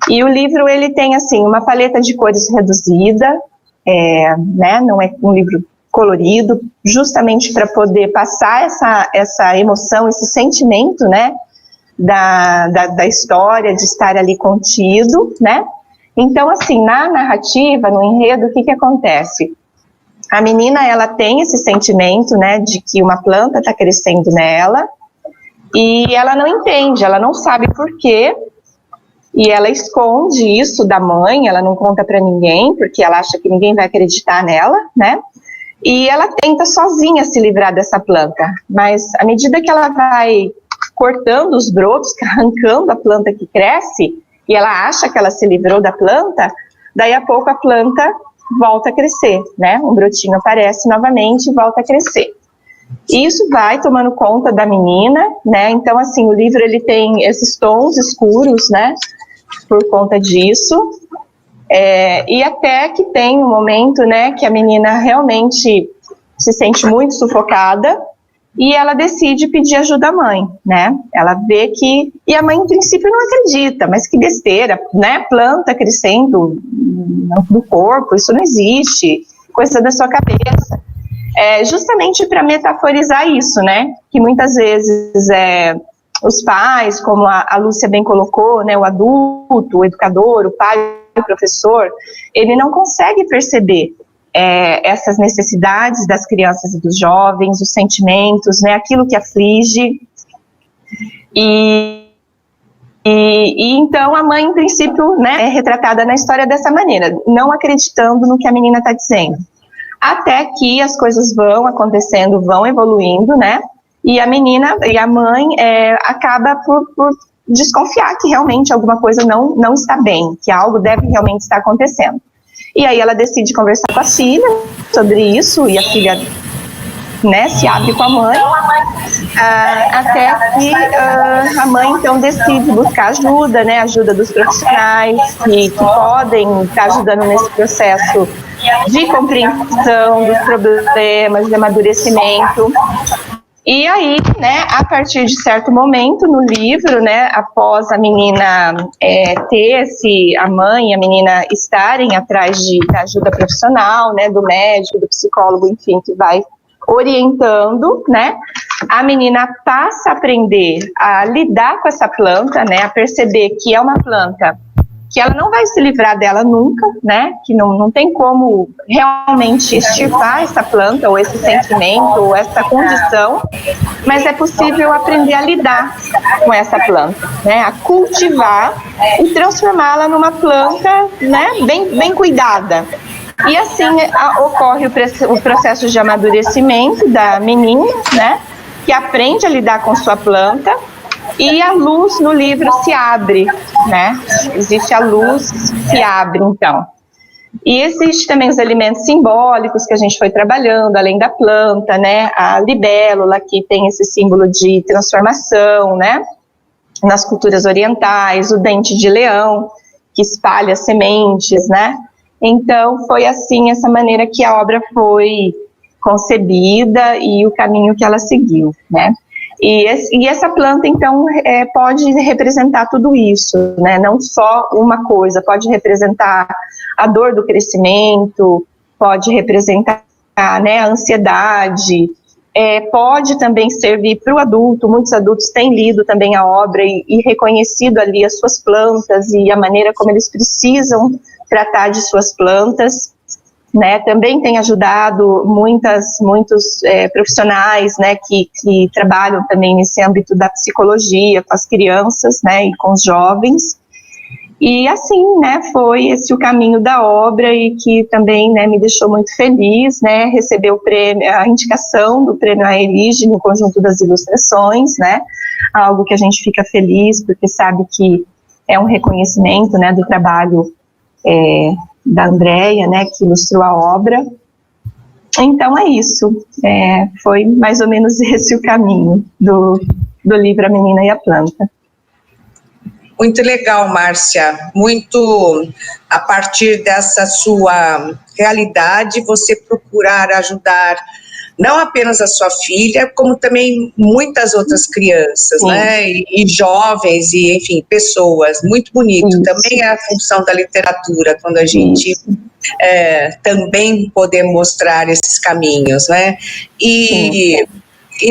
E o livro, ele tem, assim, uma paleta de cores reduzida, né, não é um livro colorido, justamente para poder passar essa emoção, esse sentimento, né, da história, de estar ali contido, né? Então, assim, na narrativa, no enredo, o que acontece? A menina, ela tem esse sentimento, né, de que uma planta está crescendo nela, e ela não entende, ela não sabe por quê, e ela esconde isso da mãe, ela não conta para ninguém, porque ela acha que ninguém vai acreditar nela, né? E ela tenta sozinha se livrar dessa planta, mas à medida que ela vai cortando os brotos, arrancando a planta que cresce, e ela acha que ela se livrou da planta, daí a pouco a planta volta a crescer, né? Um brotinho aparece novamente e volta a crescer. E isso vai tomando conta da menina, né? Então, assim, o livro, ele tem esses tons escuros, né? Por conta disso. E até que tem um momento, né, que a menina realmente se sente muito sufocada, e ela decide pedir ajuda à mãe, né? Ela vê que... E a mãe, em princípio, não acredita, mas que besteira, né? Planta crescendo no corpo, isso não existe, coisa da sua cabeça. Justamente para metaforizar isso, né? Que muitas vezes os pais, como a Lúcia bem colocou, né? O adulto, o educador, o pai, o professor, ele não consegue perceber essas necessidades das crianças e dos jovens, os sentimentos, né, aquilo que aflige, e então a mãe, em princípio, né, é retratada na história dessa maneira, não acreditando no que a menina está dizendo. até que as coisas vão acontecendo, vão evoluindo, né? E a menina e a mãe acaba por desconfiar que realmente alguma coisa não está bem, que algo deve realmente estar acontecendo. E aí ela decide conversar com a filha sobre isso, e a filha, né, se abre com a mãe, até que a mãe então decide buscar ajuda, né, ajuda dos profissionais que podem estar ajudando nesse processo de compreensão dos problemas, de amadurecimento. E aí, né, a partir de certo momento no livro, né, após a menina a mãe e a menina estarem atrás da ajuda profissional, né, do médico, do psicólogo, enfim, que vai orientando, né, a menina passa a aprender a lidar com essa planta, né, a perceber que é uma planta que ela não vai se livrar dela nunca, né, que não tem como realmente extirpar essa planta, ou esse sentimento, ou essa condição, mas é possível aprender a lidar com essa planta, né, a cultivar e transformá-la numa planta, né, bem cuidada. E assim ocorre o processo de amadurecimento da menina, né, que aprende a lidar com sua planta, e a luz no livro se abre, né? Existe a luz, se abre, então. E existe também os elementos simbólicos que a gente foi trabalhando, além da planta, né? A libélula, que tem esse símbolo de transformação, né? Nas culturas orientais, o dente de leão, que espalha sementes, né? Então, foi assim, essa maneira que a obra foi concebida e o caminho que ela seguiu, né? E essa planta, então, pode representar tudo isso, né? Não só uma coisa, pode representar a dor do crescimento, pode representar, né, a ansiedade, pode também servir para o adulto. Muitos adultos têm lido também a obra e reconhecido ali as suas plantas e a maneira como eles precisam tratar de suas plantas. Né, também tem ajudado muitos profissionais, né, que trabalham também nesse âmbito da psicologia com as crianças, né, e com os jovens. E assim, né, foi esse o caminho da obra, e que também, né, me deixou muito feliz, né, receber o prêmio, a indicação do prêmio AELIGE no conjunto das ilustrações, né, algo que a gente fica feliz porque sabe que é um reconhecimento, né, do trabalho da Andréia, né, que ilustrou a obra. Então é isso, foi mais ou menos esse o caminho do livro A Menina e a Planta. Muito legal, Márcia, muito a partir dessa sua realidade, você procurar ajudar não apenas a sua filha, como também muitas outras crianças, sim, né, e jovens, e enfim, pessoas, muito bonito. Isso. Também é a função da literatura, quando a gente também poder mostrar esses caminhos, né, e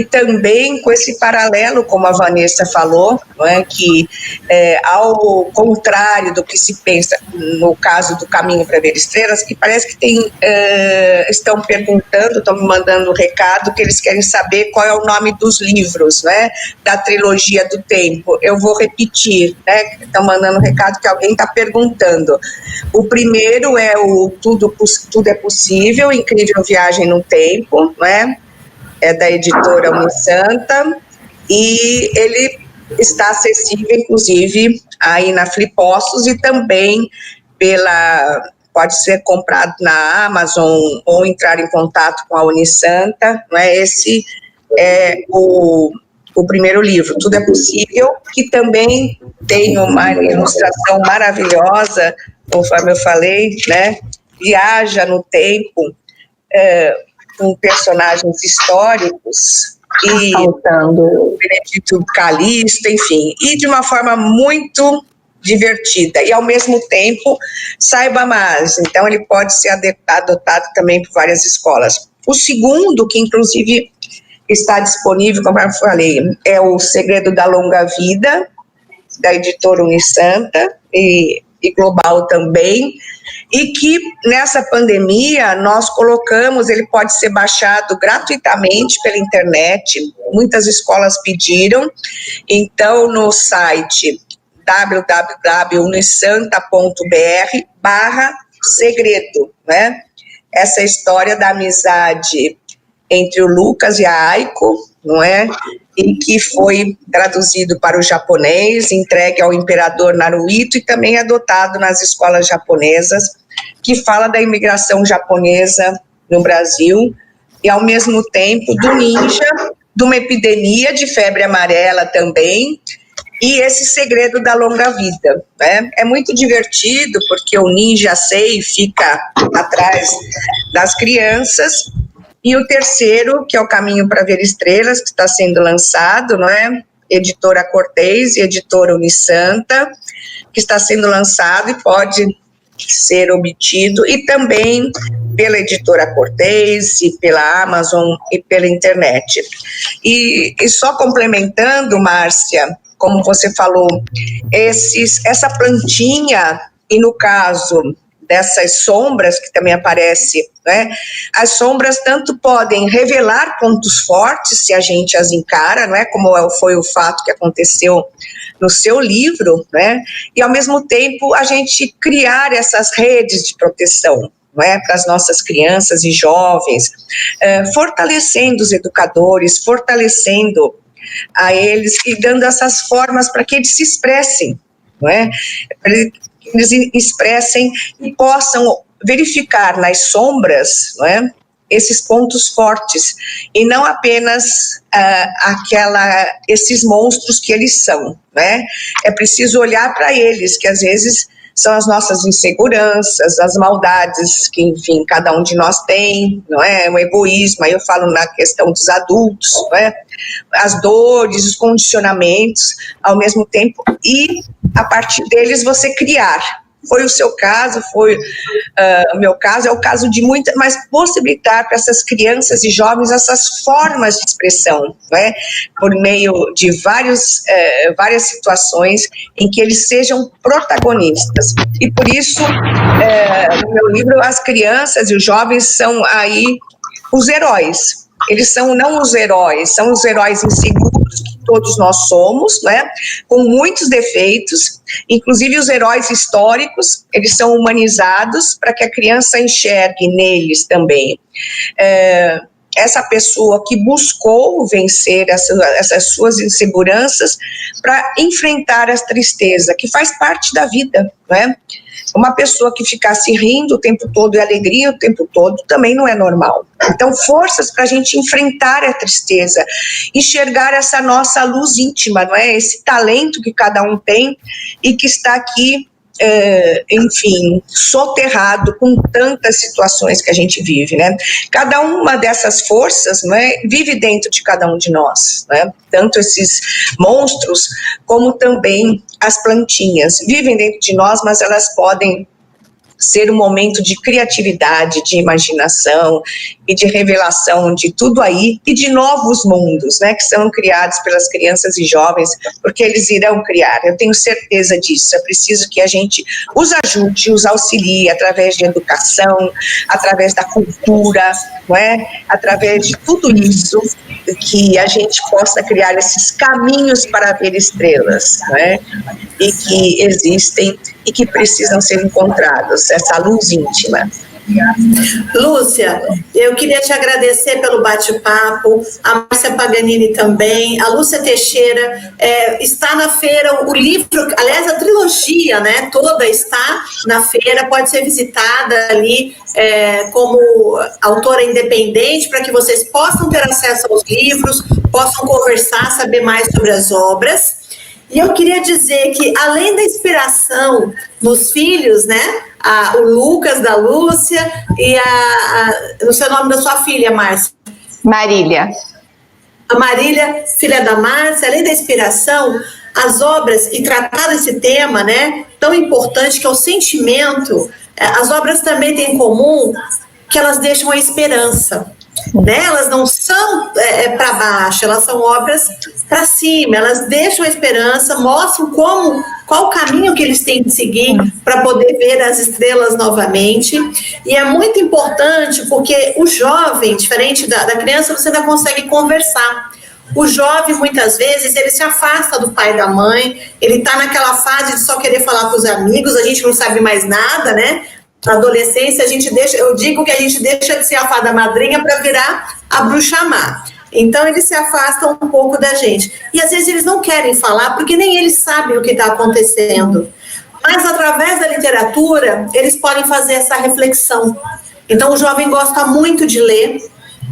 também com esse paralelo, como a Vanessa falou, não é, que ao contrário do que se pensa no caso do Caminho para Ver Estrelas, que parece que estão perguntando, estão me mandando um recado, que eles querem saber qual é o nome dos livros, né, da trilogia do tempo. Eu vou repetir, né, estão mandando um recado que alguém está perguntando. O primeiro é o Tudo é Possível, Incrível Viagem no Tempo, não é? É da editora Unisanta, e ele está acessível, inclusive, aí na Flipostos, e também pode ser comprado na Amazon ou entrar em contato com a Unisanta, não é? Esse é o primeiro livro, Tudo é Possível, que também tem uma ilustração maravilhosa, conforme eu falei, né? Viaja no tempo, com personagens históricos, e o Benedito Calixto, enfim, e de uma forma muito divertida, e ao mesmo tempo saiba mais, então ele pode ser adotado também por várias escolas. O segundo, que inclusive está disponível, como eu falei, é O Segredo da Longa Vida, da editora Unisanta, e Global também, e que nessa pandemia nós colocamos, ele pode ser baixado gratuitamente pela internet, muitas escolas pediram, então no site www.unisanta.br/segredo, né? essa história da amizade entre o Lucas e a Aiko, não é? E que foi traduzido para o japonês, entregue ao imperador Naruhito e também adotado nas escolas japonesas, que fala da imigração japonesa no Brasil e, ao mesmo tempo, do ninja, de uma epidemia de febre amarela também, e esse segredo da longa vida, né? É muito divertido, porque o ninja Sei fica atrás das crianças, e o terceiro, que é o Caminho para Ver Estrelas, que está sendo lançado, não é? Editora Cortez e editora Unisanta, que está sendo lançado e pode ser obtido, e também pela editora Cortez e pela Amazon e pela internet. E só complementando, Márcia, como você falou, essa plantinha, e no caso dessas sombras que também aparece, né? As sombras tanto podem revelar pontos fortes se a gente as encara, não é? Como foi o fato que aconteceu no seu livro, né? E ao mesmo tempo a gente criar essas redes de proteção, não é? Para as nossas crianças e jovens, fortalecendo os educadores, fortalecendo a eles e dando essas formas para que eles se expressem, não é? Eles expressem e possam verificar nas sombras, não é, esses pontos fortes, e não apenas esses monstros que eles são, né? É preciso olhar para eles, que às vezes são as nossas inseguranças, as maldades que, enfim, cada um de nós tem, não é? O egoísmo, aí eu falo na questão dos adultos, não é? As dores, os condicionamentos, ao mesmo tempo, e a partir deles você criar. Foi o seu caso, foi o meu caso, é o caso de muitas, mas possibilitar para essas crianças e jovens essas formas de expressão, né? Por meio de várias situações em que eles sejam protagonistas. E por isso, no meu livro, as crianças e os jovens são aí os heróis. Eles são não os heróis, são os heróis inseguros que todos nós somos, né? Com muitos defeitos, inclusive os heróis históricos, eles são humanizados para que a criança enxergue neles também essa pessoa que buscou vencer essas suas inseguranças para enfrentar a tristeza, que faz parte da vida, né? Uma pessoa que ficasse rindo o tempo todo e alegria o tempo todo também não é normal. Então, forças para a gente enfrentar a tristeza, enxergar essa nossa luz íntima, não é? Esse talento que cada um tem e que está aqui, enfim, soterrado com tantas situações que a gente vive, né? Cada uma dessas forças, não é, vive dentro de cada um de nós, né? Tanto esses monstros como também as plantinhas vivem dentro de nós, mas elas podem ser um momento de criatividade, de imaginação e de revelação de tudo aí e de novos mundos, né, que são criados pelas crianças e jovens, porque eles irão criar, eu tenho certeza disso. É preciso que a gente os ajude, os auxilie através de educação, através da cultura, não é? Através de tudo isso, que a gente possa criar esses caminhos para ver estrelas, não é? E que existem e que precisam ser encontrados, essa luz íntima. Lúcia, eu queria te agradecer pelo bate-papo, a Márcia Paganini também, a Lúcia Teixeira está na feira, o livro, aliás, a trilogia, né, toda está na feira, pode ser visitada ali como autora independente, para que vocês possam ter acesso aos livros, possam conversar, saber mais sobre as obras. E eu queria dizer que, além da inspiração nos filhos, né, o Lucas da Lúcia e no seu nome da sua filha, Márcia? Marília. A Marília, filha da Márcia, além da inspiração, as obras, e tratar esse tema, né, tão importante que é o sentimento, as obras também têm em comum que elas deixam a esperança. Né? Elas não são para baixo, elas são obras para cima, elas deixam a esperança, mostram qual o caminho que eles têm de seguir para poder ver as estrelas novamente. E é muito importante porque o jovem, diferente da criança, você ainda consegue conversar. O jovem, muitas vezes, ele se afasta do pai e da mãe, ele está naquela fase de só querer falar com os amigos, a gente não sabe mais nada, né? Na adolescência, eu digo que a gente deixa de ser a fada madrinha para virar a bruxa má. Então, eles se afastam um pouco da gente. E, às vezes, eles não querem falar, porque nem eles sabem o que está acontecendo. Mas, através da literatura, eles podem fazer essa reflexão. Então, o jovem gosta muito de ler.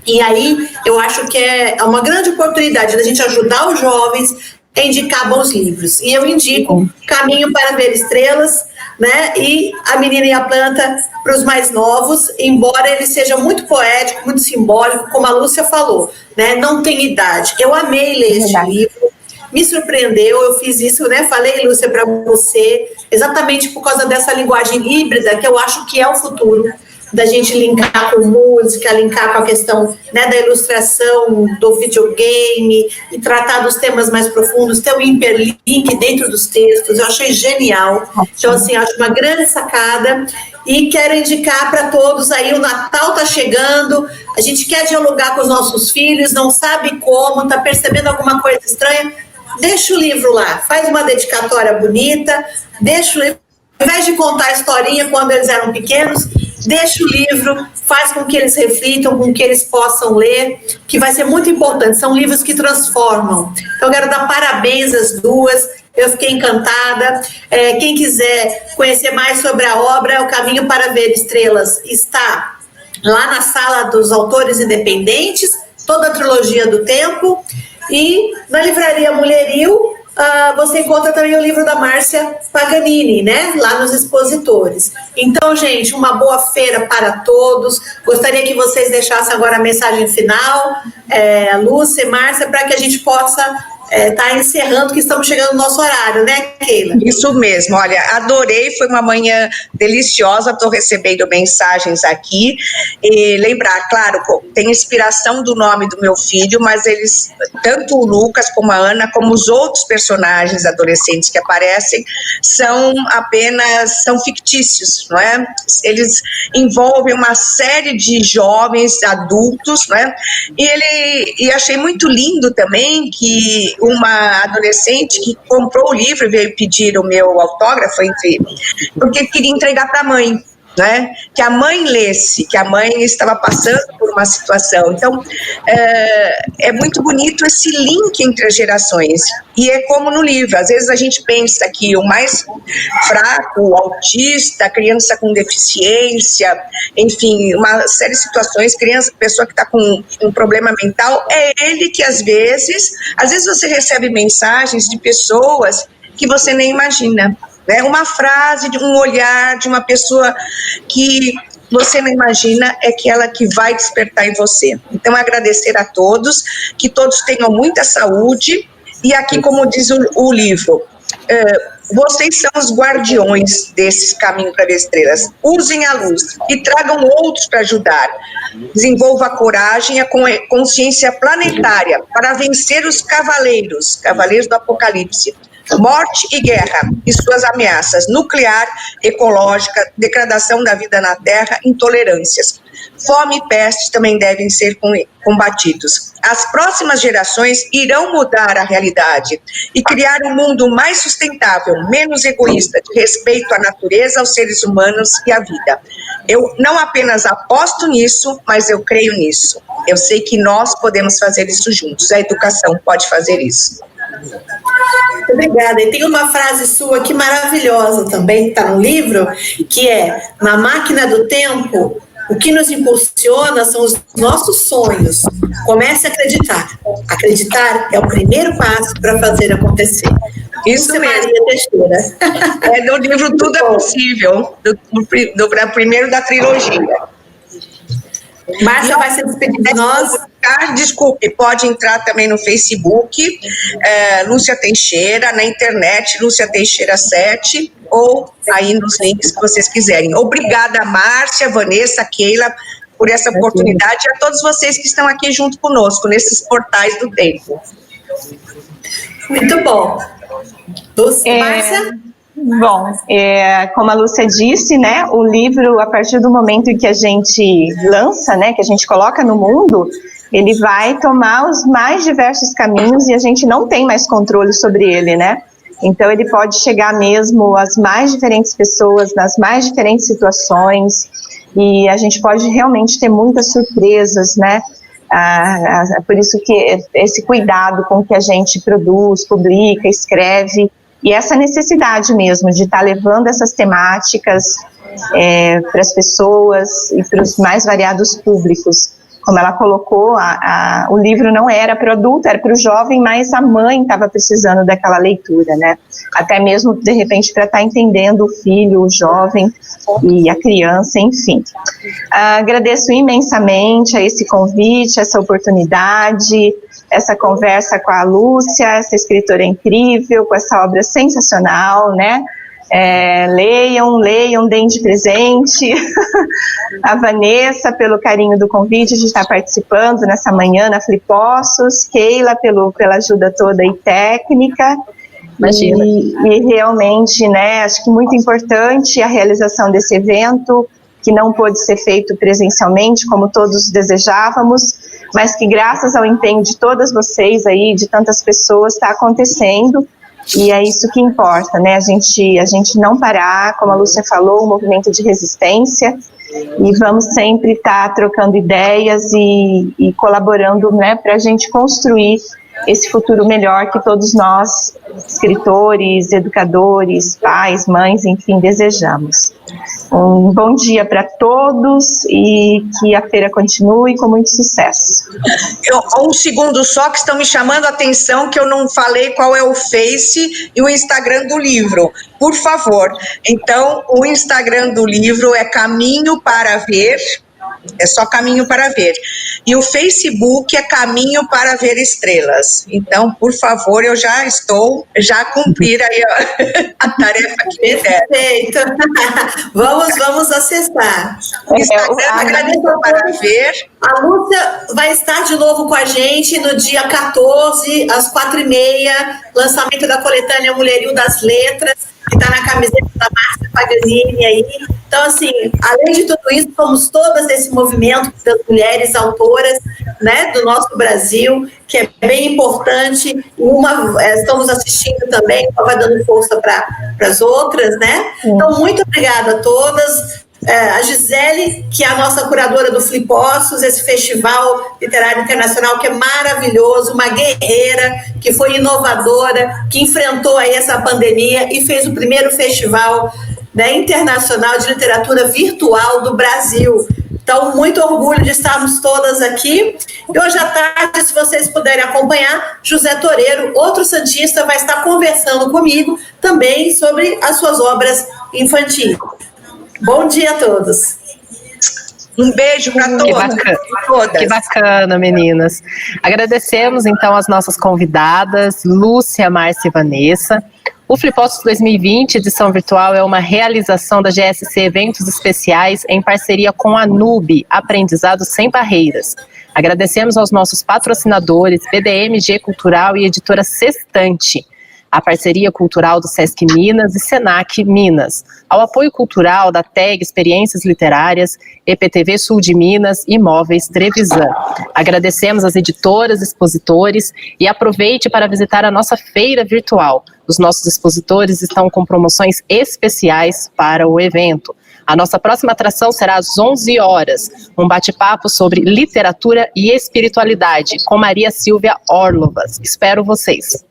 E aí, eu acho que é uma grande oportunidade da gente ajudar os jovens a indicar bons livros. E eu indico Caminho para Ver Estrelas, né? E A Menina e a Planta para os mais novos, embora ele seja muito poético, muito simbólico, como a Lúcia falou, né? Não tem idade. Eu amei ler este livro, me surpreendeu, eu fiz isso, né? Falei, Lúcia, para você, exatamente por causa dessa linguagem híbrida, que eu acho que é o futuro, da gente linkar com música, linkar com a questão, né, da ilustração, do videogame, e tratar dos temas mais profundos, ter um hiperlink dentro dos textos. Eu achei genial. Então, assim, acho uma grande sacada. E quero indicar para todos aí, o Natal está chegando, a gente quer dialogar com os nossos filhos, não sabe como, está percebendo alguma coisa estranha, deixa o livro lá, faz uma dedicatória bonita, deixa o livro, ao invés de contar a historinha quando eles eram pequenos, deixa o livro, faz com que eles reflitam, com que eles possam ler, que vai ser muito importante, são livros que transformam. Então, eu quero dar parabéns às duas, eu fiquei encantada. Quem quiser conhecer mais sobre a obra, O Caminho para Ver Estrelas está lá na Sala dos Autores Independentes, toda a trilogia do tempo, e na Livraria Mulheril, você encontra também o livro da Márcia Paganini, né? Lá nos expositores. Então, gente, uma boa feira para todos. Gostaria que vocês deixassem agora a mensagem final, Lúcia e Márcia, para que a gente possa tá encerrando, que estamos chegando no nosso horário, né, Keila? Isso mesmo, olha, adorei, foi uma manhã deliciosa, estou recebendo mensagens aqui, e lembrar, claro, tem inspiração do nome do meu filho, mas eles, tanto o Lucas como a Ana, como os outros personagens adolescentes que aparecem, são fictícios, não é? Eles envolvem uma série de jovens, adultos, não é? E achei muito lindo também que uma adolescente que comprou o livro e veio pedir o meu autógrafo, porque queria entregar para a mãe, né? Que a mãe lesse, que a mãe estava passando por uma situação. Então, é muito bonito esse link entre as gerações. E é como no livro, às vezes a gente pensa que o mais fraco, o autista, a criança com deficiência, enfim, uma série de situações, pessoa que está com um problema mental, é ele que às vezes você recebe mensagens de pessoas que você nem imagina. Né? Uma frase, um olhar de uma pessoa que você não imagina é aquela que vai despertar em você. Então, agradecer a todos, que todos tenham muita saúde, e aqui, como diz o livro, vocês são os guardiões desses caminhos para ver estrelas. Usem a luz e tragam outros para ajudar. Desenvolva a coragem e a consciência planetária para vencer os cavaleiros do apocalipse. Morte e guerra e suas ameaças nuclear, ecológica, degradação da vida na Terra, intolerâncias. Fome e peste também devem ser combatidos. As próximas gerações irão mudar a realidade e criar um mundo mais sustentável, menos egoísta, de respeito à natureza, aos seres humanos e à vida. Eu não apenas aposto nisso, mas eu creio nisso. Eu sei que nós podemos fazer isso juntos. A educação pode fazer isso. Obrigada. E tem uma frase sua aqui maravilhosa também, que está no livro, que é: na máquina do tempo, o que nos impulsiona são os nossos sonhos. Comece a acreditar. Acreditar é o primeiro passo para fazer acontecer. Isso mesmo. Maria Teixeira. É do livro Tudo é Possível, do primeiro da trilogia. Márcia vai se despedir de nós. Desculpe, pode entrar também no Facebook, Lúcia Teixeira, na internet, Lúcia Teixeira 7, ou aí nos links que vocês quiserem. Obrigada, Márcia, Vanessa, Keila, por essa oportunidade, e a todos vocês que estão aqui junto conosco, nesses portais do tempo. Muito bom. Márcia? Bom, como a Lúcia disse, né, o livro, a partir do momento em que a gente lança, né, que a gente coloca no mundo, ele vai tomar os mais diversos caminhos e a gente não tem mais controle sobre ele, né? Então ele pode chegar mesmo às mais diferentes pessoas, nas mais diferentes situações, e a gente pode realmente ter muitas surpresas, né? Por isso que esse cuidado com que a gente produz, publica, escreve, e essa necessidade mesmo de estar levando essas temáticas para as pessoas e para os mais variados públicos. Como ela colocou, o livro não era para o adulto, era para o jovem, mas a mãe estava precisando daquela leitura, né? Até mesmo, de repente, para estar entendendo o filho, o jovem e a criança, enfim. Agradeço imensamente a esse convite, essa oportunidade, essa conversa com a Lúcia, essa escritora incrível, com essa obra sensacional, né? Leiam, deem de presente. A Vanessa, pelo carinho do convite de estar participando nessa manhã na Flipossos, Keila, pela ajuda toda e técnica. Imagina. E realmente, né, acho que muito importante a realização desse evento, que não pôde ser feito presencialmente, como todos desejávamos, mas que graças ao empenho de todas vocês aí, de tantas pessoas, está acontecendo. E é isso que importa, né? A gente não parar, como a Lúcia falou, um movimento de resistência, e vamos sempre estar trocando ideias e colaborando, né, para a gente construir esse futuro melhor que todos nós, escritores, educadores, pais, mães, enfim, desejamos. Um bom dia para todos e que a feira continue com muito sucesso. Um segundo só, que estão me chamando a atenção, que eu não falei qual é o Face e o Instagram do livro. Por favor, então, o Instagram do livro é Caminho para Ver, é só Caminho para Ver. E o Facebook é Caminho para Ver Estrelas. Então, por favor, eu já cumprir aí a tarefa que me deram. Perfeito. Vamos acessar. Instagram é Caminho para Ver. A Lúcia vai estar de novo com a gente no dia 14, às 4h30, lançamento da coletânea Mulherio das Letras, que está na camiseta da Márcia Paganini aí. Então, assim, além de tudo isso, somos todas esse movimento das mulheres autoras, né, do nosso Brasil, que é bem importante. Estamos assistindo também, vai dando força para as outras, né? Então, muito obrigada a todas. A Gisele, que é a nossa curadora do Flipossos, esse festival literário internacional que é maravilhoso, uma guerreira, que foi inovadora, que enfrentou aí essa pandemia e fez o primeiro festival, né, internacional de literatura virtual do Brasil. Então, muito orgulho de estarmos todas aqui. E hoje à tarde, se vocês puderem acompanhar, José Toreiro, outro santista, vai estar conversando comigo também sobre as suas obras infantis. Bom dia a todos. Um beijo para todas. Que bacana, meninas. Agradecemos, então, as nossas convidadas, Lúcia, Márcia e Vanessa. O Flipossos 2020, edição virtual, é uma realização da GSC Eventos Especiais em parceria com a NUB, Aprendizado Sem Barreiras. Agradecemos aos nossos patrocinadores, BDMG Cultural e Editora Sextante, a parceria cultural do Sesc Minas e Senac Minas, ao apoio cultural da TEG Experiências Literárias, EPTV Sul de Minas e Móveis Trevisan. Agradecemos às editoras, expositores e aproveite para visitar a nossa feira virtual. Os nossos expositores estão com promoções especiais para o evento. A nossa próxima atração será às 11 horas, um bate-papo sobre literatura e espiritualidade com Maria Silvia Orlovas. Espero vocês.